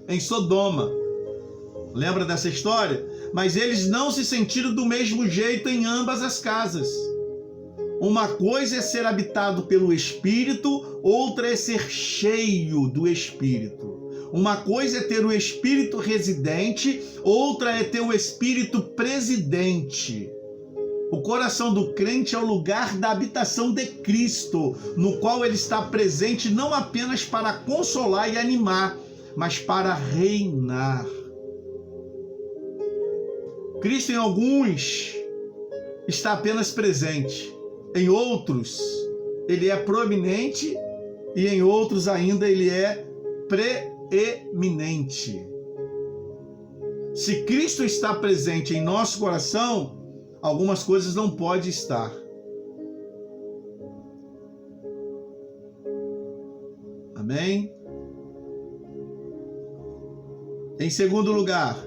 em Sodoma. Lembra dessa história? Mas eles não se sentiram do mesmo jeito em ambas as casas. Uma coisa é ser habitado pelo Espírito, outra é ser cheio do Espírito. Uma coisa é ter o Espírito residente, outra é ter o Espírito presidente. O coração do crente é o lugar da habitação de Cristo, no qual ele está presente não apenas para consolar e animar, mas para reinar. Cristo em alguns está apenas presente. Em outros, ele é proeminente e em outros ainda ele é preeminente. Se Cristo está presente em nosso coração, algumas coisas não podem estar. Amém? Em segundo lugar,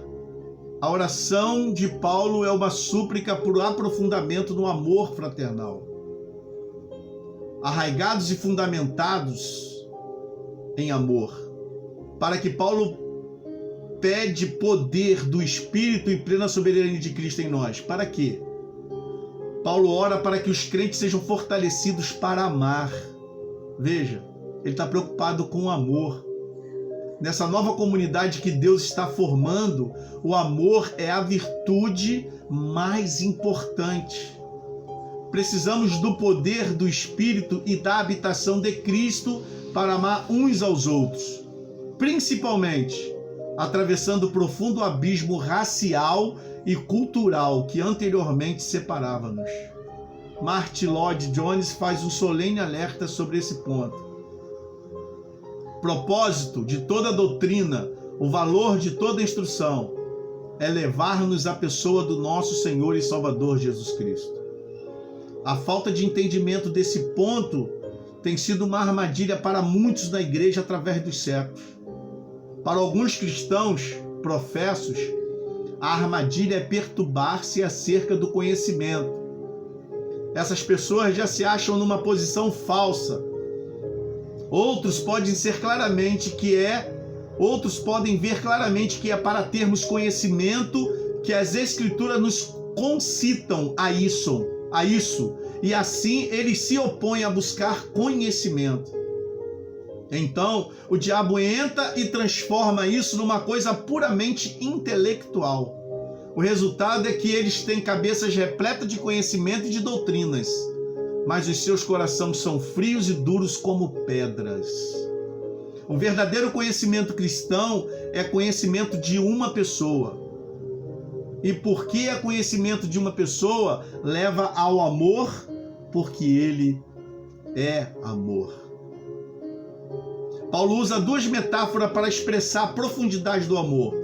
a oração de Paulo é uma súplica por aprofundamento no amor fraternal. Arraigados e fundamentados em amor, para que Paulo pede poder do Espírito e plena soberania de Cristo em nós. Para quê? Paulo ora para que os crentes sejam fortalecidos para amar. Veja, ele está preocupado com o amor. Nessa nova comunidade que Deus está formando, o amor é a virtude mais importante. Precisamos do poder do Espírito e da habitação de Cristo para amar uns aos outros, principalmente atravessando o profundo abismo racial e cultural que anteriormente separava-nos. Martyn Lloyd-Jones faz um solene alerta sobre esse ponto. Propósito de toda doutrina, o valor de toda instrução é levar-nos à pessoa do nosso Senhor e Salvador Jesus Cristo. A falta de entendimento desse ponto tem sido uma armadilha para muitos na igreja através dos séculos. Para alguns cristãos professos, a armadilha é perturbar-se acerca do conhecimento. Essas pessoas já se acham numa posição falsa. Outros podem ver claramente que é para termos conhecimento que as Escrituras nos concitam a isso, e assim eles se opõem a buscar conhecimento. Então, o diabo entra e transforma isso numa coisa puramente intelectual. O resultado é que eles têm cabeças repletas de conhecimento e de doutrinas, mas os seus corações são frios e duros como pedras. O verdadeiro conhecimento cristão é conhecimento de uma pessoa. E porque é conhecimento de uma pessoa, leva ao amor, porque ele é amor. Paulo usa duas metáforas para expressar a profundidade do amor.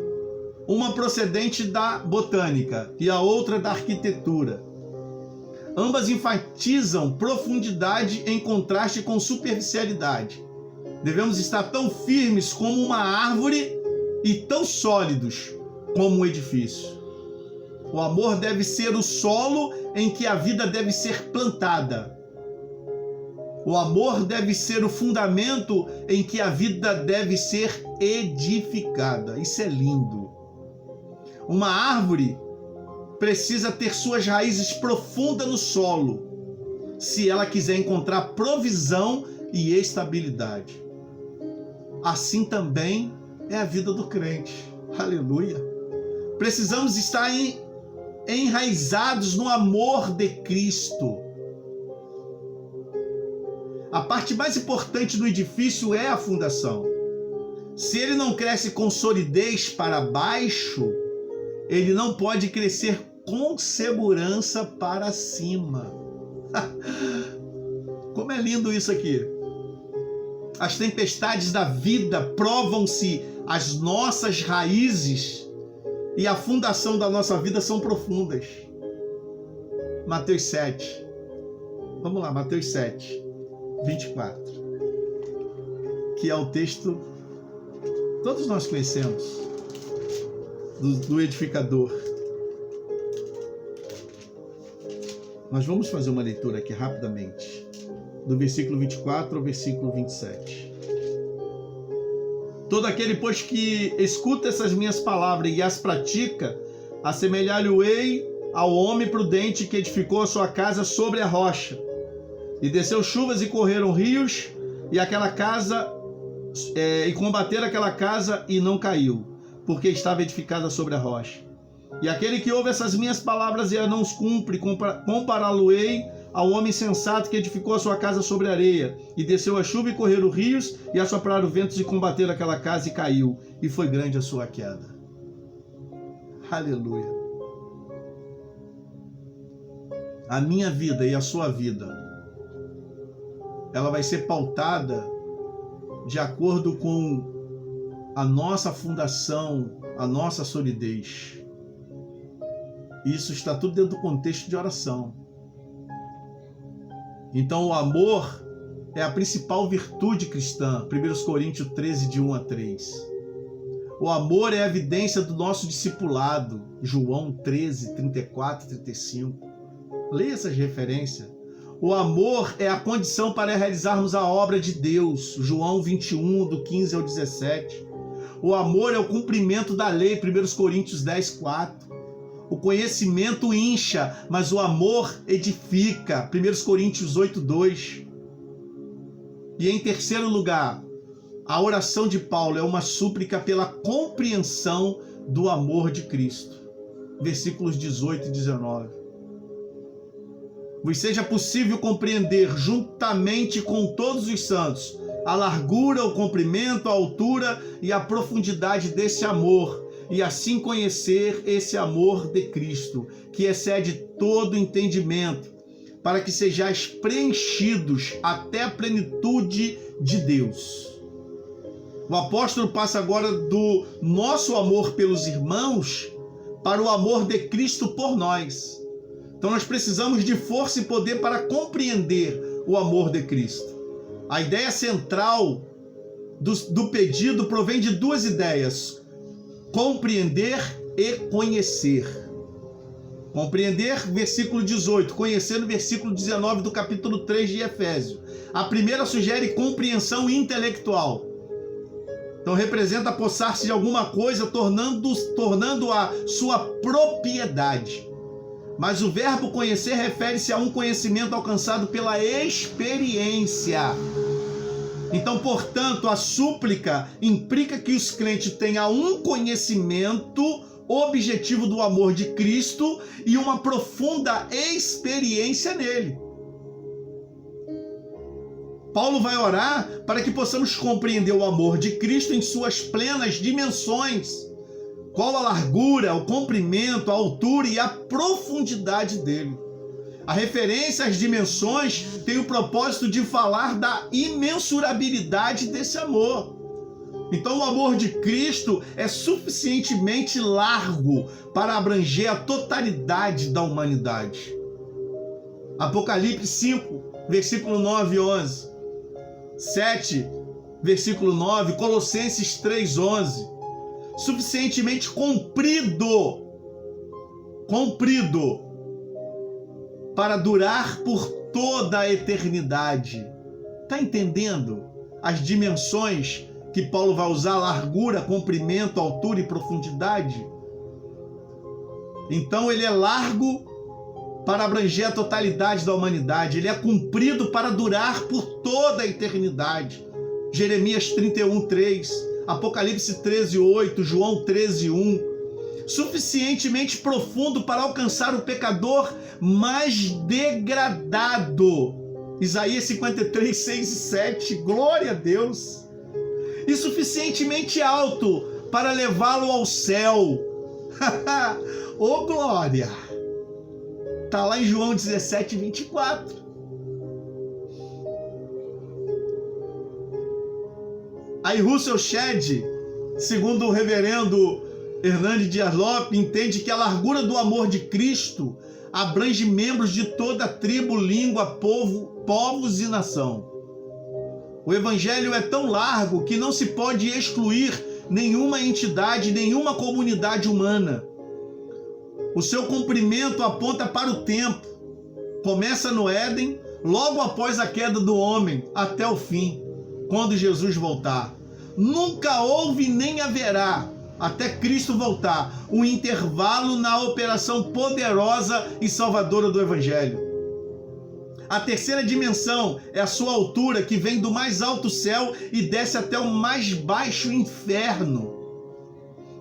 uma procedente da botânica e a outra da arquitetura. Ambas enfatizam profundidade em contraste com superficialidade. Devemos estar tão firmes como uma árvore e tão sólidos como um edifício. O amor deve ser o solo em que a vida deve ser plantada. O amor deve ser o fundamento em que a vida deve ser edificada. Isso é lindo. Uma árvore precisa ter suas raízes profundas no solo, se ela quiser encontrar provisão e estabilidade. Assim também é a vida do crente. Aleluia. Precisamos estar enraizados no amor de Cristo. A parte mais importante do edifício é a fundação. Se ele não cresce com solidez para baixo, ele não pode crescer com segurança para cima. Como é lindo isso aqui. As tempestades da vida provam-se as nossas raízes e a fundação da nossa vida são profundas. Mateus 7. Vamos lá, Mateus 7, 24. Que é o texto que todos nós conhecemos, do edificador. Nós vamos fazer uma leitura aqui rapidamente, do versículo 24 ao versículo 27. Todo aquele, pois, que escuta essas minhas palavras e as pratica, assemelhar-lhe-ei ao homem prudente que edificou a sua casa sobre a rocha. E desceu chuvas e correram rios, e aquela casa, e combateram aquela casa e não caiu, porque estava edificada sobre a rocha. E aquele que ouve essas minhas palavras e a não os cumpre, compará-lo-ei ao homem sensato que edificou a sua casa sobre a areia. E desceu a chuva e correram rios, e assopraram ventos e combateram aquela casa e caiu. E foi grande a sua queda. Aleluia. A minha vida e a sua vida, ela vai ser pautada de acordo com a nossa fundação, a nossa solidez. Isso está tudo dentro do contexto de oração. Então o amor é a principal virtude cristã. 1 Coríntios 13, de 1 a 3. O amor é a evidência do nosso discipulado. João 13, 34 e 35. Leia essas referências. O amor é a condição para realizarmos a obra de Deus. João 21, do 15 ao 17. O amor é o cumprimento da lei. 1 Coríntios 10, 4. O conhecimento incha, mas o amor edifica. 1 Coríntios 8, 2. E em terceiro lugar, a oração de Paulo é uma súplica pela compreensão do amor de Cristo. Versículos 18 e 19. Vos seja possível compreender juntamente com todos os santos a largura, o comprimento, a altura e a profundidade desse amor, e assim conhecer esse amor de Cristo, que excede todo entendimento, para que sejais preenchidos até a plenitude de Deus. O apóstolo passa agora do nosso amor pelos irmãos para o amor de Cristo por nós. Então nós precisamos de força e poder para compreender o amor de Cristo. A ideia central do pedido provém de duas ideias: compreender e conhecer. Compreender, versículo 18. Conhecer, no versículo 19 do capítulo 3 de Efésios. A primeira sugere compreensão intelectual. Então representa apossar-se de alguma coisa, tornando-a sua propriedade. Mas o verbo conhecer refere-se a um conhecimento alcançado pela experiência. Então, portanto, a súplica implica que os crentes tenham um conhecimento objetivo do amor de Cristo e uma profunda experiência nele. Paulo vai orar para que possamos compreender o amor de Cristo em suas plenas dimensões. Qual a largura, o comprimento, a altura e a profundidade dele. A referência às dimensões tem o propósito de falar da imensurabilidade desse amor. Então o amor de Cristo é suficientemente largo para abranger a totalidade da humanidade. Apocalipse 5, versículo 9 e 11. 7, versículo 9. Colossenses 3, 11. Suficientemente comprido para durar por toda a eternidade. Está entendendo as dimensões que Paulo vai usar? Largura, comprimento, altura e profundidade. Então ele é largo para abranger a totalidade da humanidade. Ele é comprido para durar por toda a eternidade. Jeremias 31, 3, Apocalipse 13, 8, João 13, 1. Suficientemente profundo para alcançar o pecador mais degradado. Isaías 53, 6 e 7. Glória a Deus. E suficientemente alto para levá-lo ao céu. Ô glória! Está lá em João 17, 24. Aí Russell Shedd, segundo o reverendo Hernandes Dias Lopes, entende que a largura do amor de Cristo abrange membros de toda tribo, língua, povos e nação. O evangelho é tão largo que não se pode excluir nenhuma entidade, nenhuma comunidade humana. O seu comprimento aponta para o tempo. Começa no Éden, logo após a queda do homem, até o fim, quando Jesus voltar. Nunca houve nem haverá, até Cristo voltar, um intervalo na operação poderosa e salvadora do Evangelho. A terceira dimensão é a sua altura, que vem do mais alto céu e desce até o mais baixo inferno.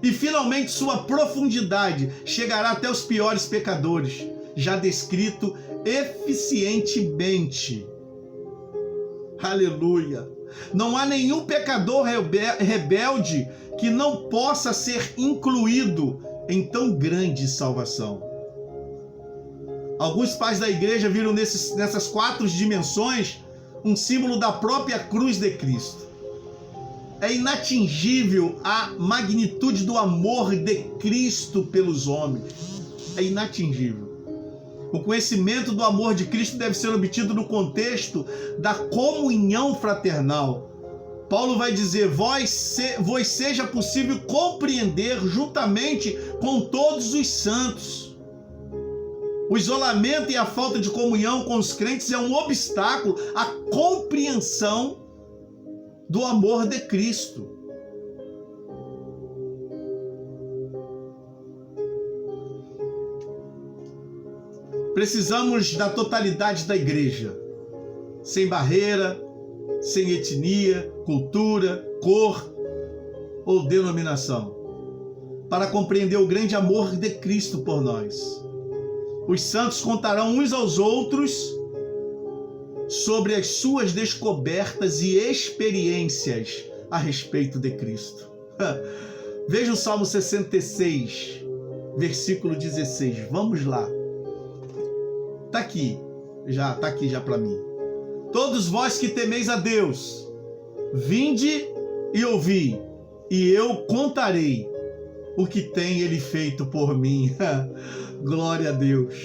E finalmente sua profundidade chegará até os piores pecadores, já descrito eficientemente. Aleluia! Não há nenhum pecador rebelde que não possa ser incluído em tão grande salvação. Alguns pais da igreja viram nessas 4 dimensões um símbolo da própria cruz de Cristo. É inatingível a magnitude do amor de Cristo pelos homens. É inatingível. O conhecimento do amor de Cristo deve ser obtido no contexto da comunhão fraternal. Paulo vai dizer: vos seja possível compreender juntamente com todos os santos. O isolamento e a falta de comunhão com os crentes é um obstáculo à compreensão do amor de Cristo. Precisamos da totalidade da igreja, sem barreira, sem etnia, cultura, cor ou denominação, para compreender o grande amor de Cristo por nós. Os santos contarão uns aos outros sobre as suas descobertas e experiências a respeito de Cristo. Veja o Salmo 66, versículo 16. Vamos lá. Está aqui já para mim. Todos vós que temeis a Deus, vinde e ouvi, e eu contarei o que tem Ele feito por mim. Glória a Deus,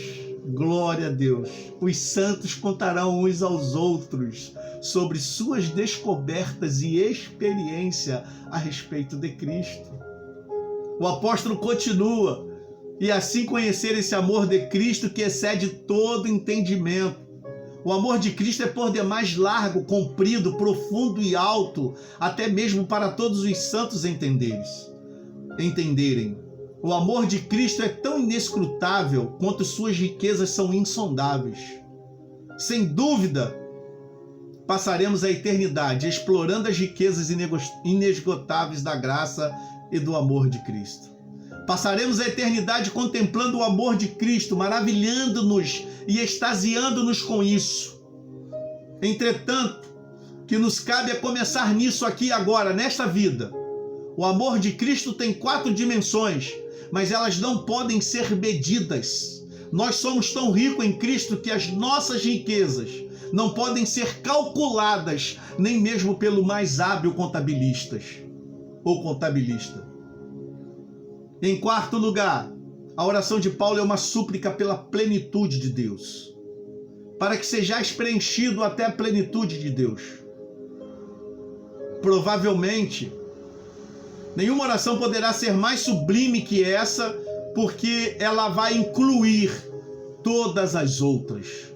glória a Deus. Os santos contarão uns aos outros sobre suas descobertas e experiência a respeito de Cristo. O apóstolo continua: e assim conhecer esse amor de Cristo que excede todo entendimento. O amor de Cristo é por demais largo, comprido, profundo e alto, até mesmo para todos os santos entenderem. O amor de Cristo é tão inescrutável quanto suas riquezas são insondáveis. Sem dúvida, passaremos a eternidade explorando as riquezas inesgotáveis da graça e do amor de Cristo. Passaremos a eternidade contemplando o amor de Cristo, maravilhando-nos e extasiando-nos com isso. Entretanto, que nos cabe é começar nisso aqui agora, nesta vida. O amor de Cristo tem 4 dimensões, mas elas não podem ser medidas. Nós somos tão ricos em Cristo que as nossas riquezas não podem ser calculadas, nem mesmo pelo mais hábil contabilistas. ou contabilista. Em quarto lugar, a oração de Paulo é uma súplica pela plenitude de Deus, para que sejais preenchido até a plenitude de Deus. Provavelmente, nenhuma oração poderá ser mais sublime que essa, porque ela vai incluir todas as outras.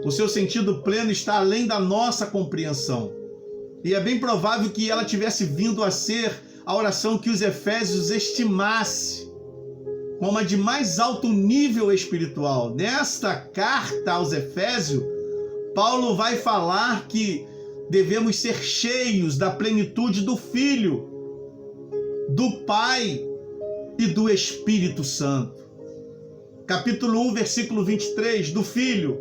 O seu sentido pleno está além da nossa compreensão. E é bem provável que ela tivesse vindo a ser a oração que os Efésios estimasse como a de mais alto nível espiritual. Nesta carta aos Efésios, Paulo vai falar que devemos ser cheios da plenitude do Filho, do Pai e do Espírito Santo. Capítulo 1, versículo 23, do Filho,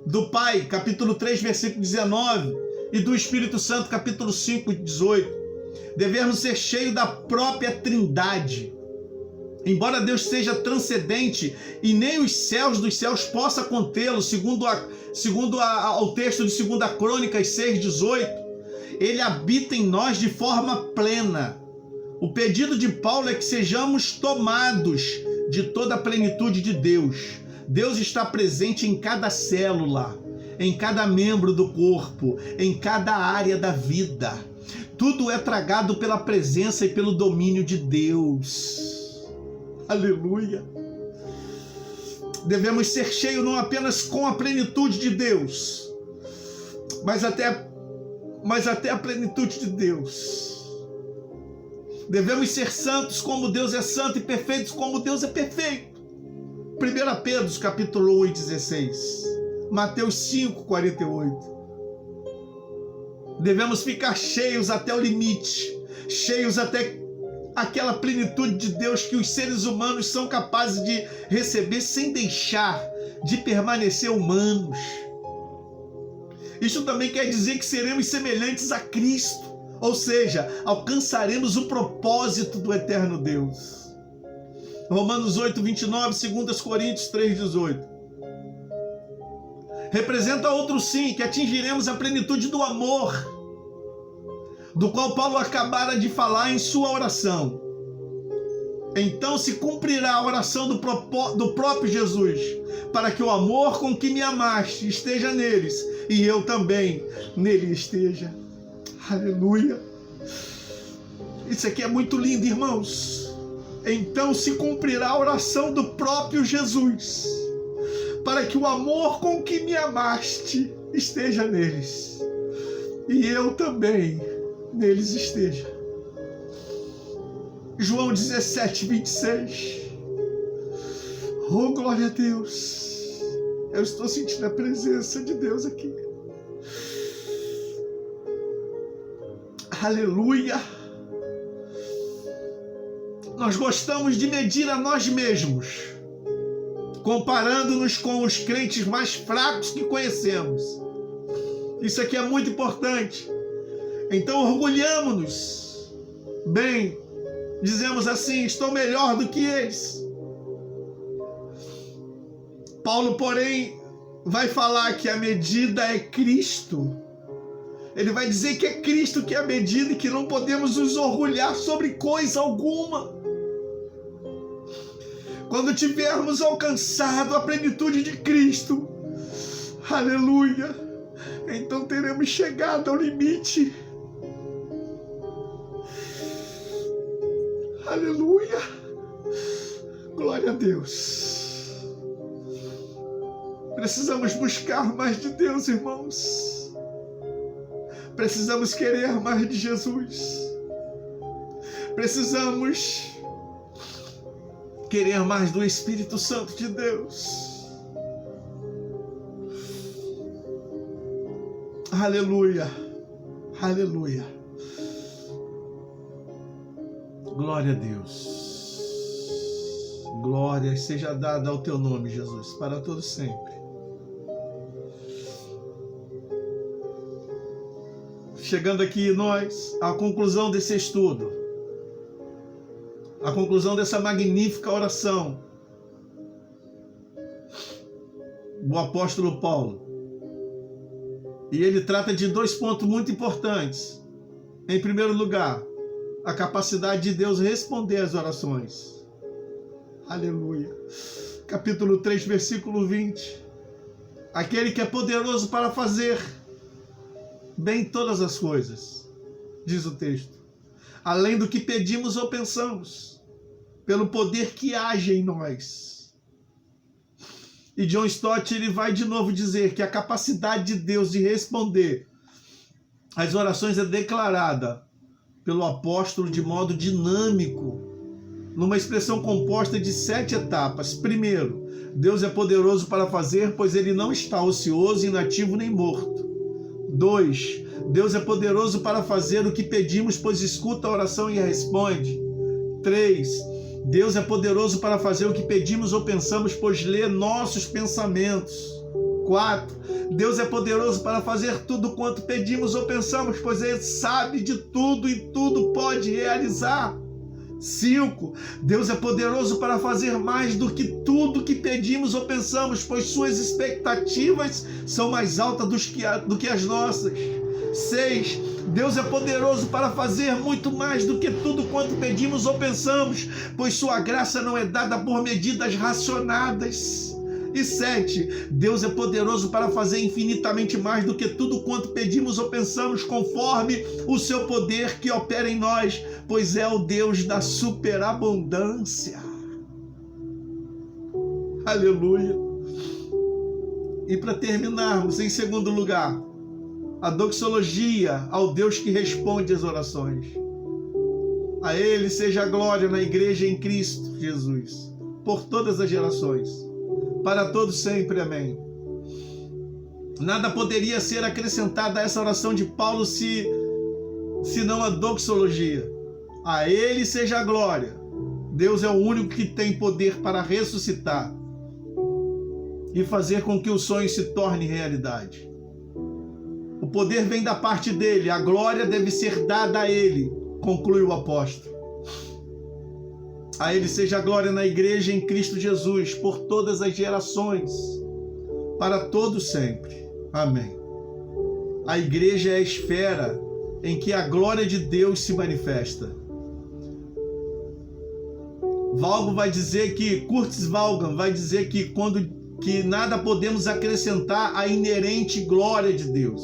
do Pai, capítulo 3, versículo 19, e do Espírito Santo, capítulo 5, 18. Devemos ser cheios da própria Trindade. Embora Deus seja transcendente e nem os céus dos céus possa contê-lo, segundo ao texto de 2 Crônicas 6:18, ele habita em nós de forma plena. O pedido de Paulo é que sejamos tomados de toda a plenitude de Deus. Deus está presente em cada célula, em cada membro do corpo, em cada área da vida. Tudo é tragado pela presença e pelo domínio de Deus. Aleluia! Devemos ser cheios não apenas com a plenitude de Deus, mas até a plenitude de Deus. Devemos ser santos como Deus é santo e perfeitos como Deus é perfeito. 1 Pedro, capítulo 8:16. Mateus 5:48. Devemos ficar cheios até o limite, cheios até aquela plenitude de Deus que os seres humanos são capazes de receber sem deixar de permanecer humanos. Isso também quer dizer que seremos semelhantes a Cristo, ou seja, alcançaremos o propósito do eterno Deus. Romanos 8:29, 2 Coríntios 3:18. Representa outro sim, que atingiremos a plenitude do amor, do qual Paulo acabara de falar em sua oração. Então se cumprirá a oração do próprio Jesus, para que o amor com que me amaste esteja neles, e eu também nele esteja. Aleluia! Isso aqui é muito lindo, irmãos. Então se cumprirá a oração do próprio Jesus, para que o amor com que me amaste esteja neles, e eu também neles esteja. João 17:26. Oh, glória a Deus! Eu estou sentindo a presença de Deus aqui. Aleluia! Nós gostamos de medir a nós mesmos, comparando-nos com os crentes mais fracos que conhecemos. Isso aqui é muito importante. Então orgulhamos-nos. Bem, dizemos assim: estou melhor do que eles. Paulo, porém, vai falar que a medida é Cristo. Ele vai dizer que é Cristo que é a medida e que não podemos nos orgulhar sobre coisa alguma. Quando tivermos alcançado a plenitude de Cristo, aleluia, então teremos chegado ao limite. Aleluia, glória a Deus. Precisamos buscar mais de Deus, irmãos. Precisamos querer mais de Jesus. Precisamos querer mais do Espírito Santo de Deus. Aleluia, aleluia. Glória a Deus. Glória seja dada ao teu nome, Jesus, para todo sempre. Chegando aqui nós à conclusão desse estudo, a conclusão dessa magnífica oração do apóstolo Paulo. E ele trata de dois pontos muito importantes. Em primeiro lugar, a capacidade de Deus responder às orações. Aleluia. Capítulo 3, versículo 20. Aquele que é poderoso para fazer bem todas as coisas, diz o texto, além do que pedimos ou pensamos, pelo poder que age em nós. E John Stott, ele vai de novo dizer que a capacidade de Deus de responder às orações é declarada pelo apóstolo de modo dinâmico, numa expressão composta de 7 etapas. Primeiro, Deus é poderoso para fazer, pois ele não está ocioso, inativo nem morto. 2. Deus é poderoso para fazer o que pedimos, pois escuta a oração e a responde. 3. Deus é poderoso para fazer o que pedimos ou pensamos, pois lê nossos pensamentos. 4. Deus é poderoso para fazer tudo quanto pedimos ou pensamos, pois ele sabe de tudo e tudo pode realizar. 5. Deus é poderoso para fazer mais do que tudo que pedimos ou pensamos, pois suas expectativas são mais altas do que as nossas. 6. Deus é poderoso para fazer muito mais do que tudo quanto pedimos ou pensamos, pois sua graça não é dada por medidas racionadas. E 7. Deus é poderoso para fazer infinitamente mais do que tudo quanto pedimos ou pensamos, conforme o seu poder que opera em nós, pois é o Deus da superabundância. Aleluia. E para terminarmos, em segundo lugar, a doxologia ao Deus que responde às orações. A Ele seja a glória na igreja em Cristo Jesus, por todas as gerações, para todos sempre. Amém. Nada poderia ser acrescentado a essa oração de Paulo senão a doxologia. A Ele seja a glória. Deus é o único que tem poder para ressuscitar e fazer com que o sonho se torne realidade. O poder vem da parte dele, a glória deve ser dada a ele, conclui o apóstolo. A ele seja a glória na igreja em Cristo Jesus, por todas as gerações, para todos sempre. Amém. A igreja é a esfera em que a glória de Deus se manifesta. Curtis Vaughan vai dizer que nada podemos acrescentar à inerente glória de Deus,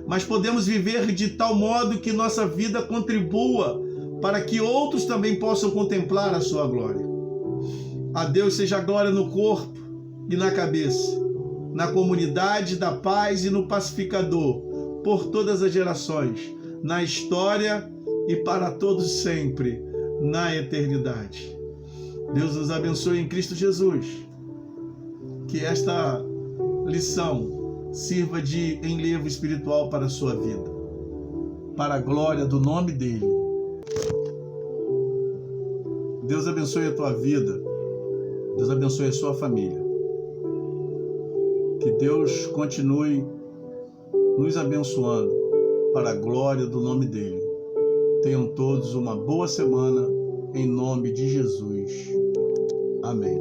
mas podemos viver de tal modo que nossa vida contribua para que outros também possam contemplar a sua glória. A Deus seja a glória no corpo e na cabeça, na comunidade da paz e no pacificador, por todas as gerações, na história e para todos sempre, na eternidade. Deus nos abençoe em Cristo Jesus. Que esta lição sirva de enlevo espiritual para a sua vida, para a glória do nome dele. Deus abençoe a tua vida. Deus abençoe a sua família. Que Deus continue nos abençoando para a glória do nome dele. Tenham todos uma boa semana, em nome de Jesus. Amém.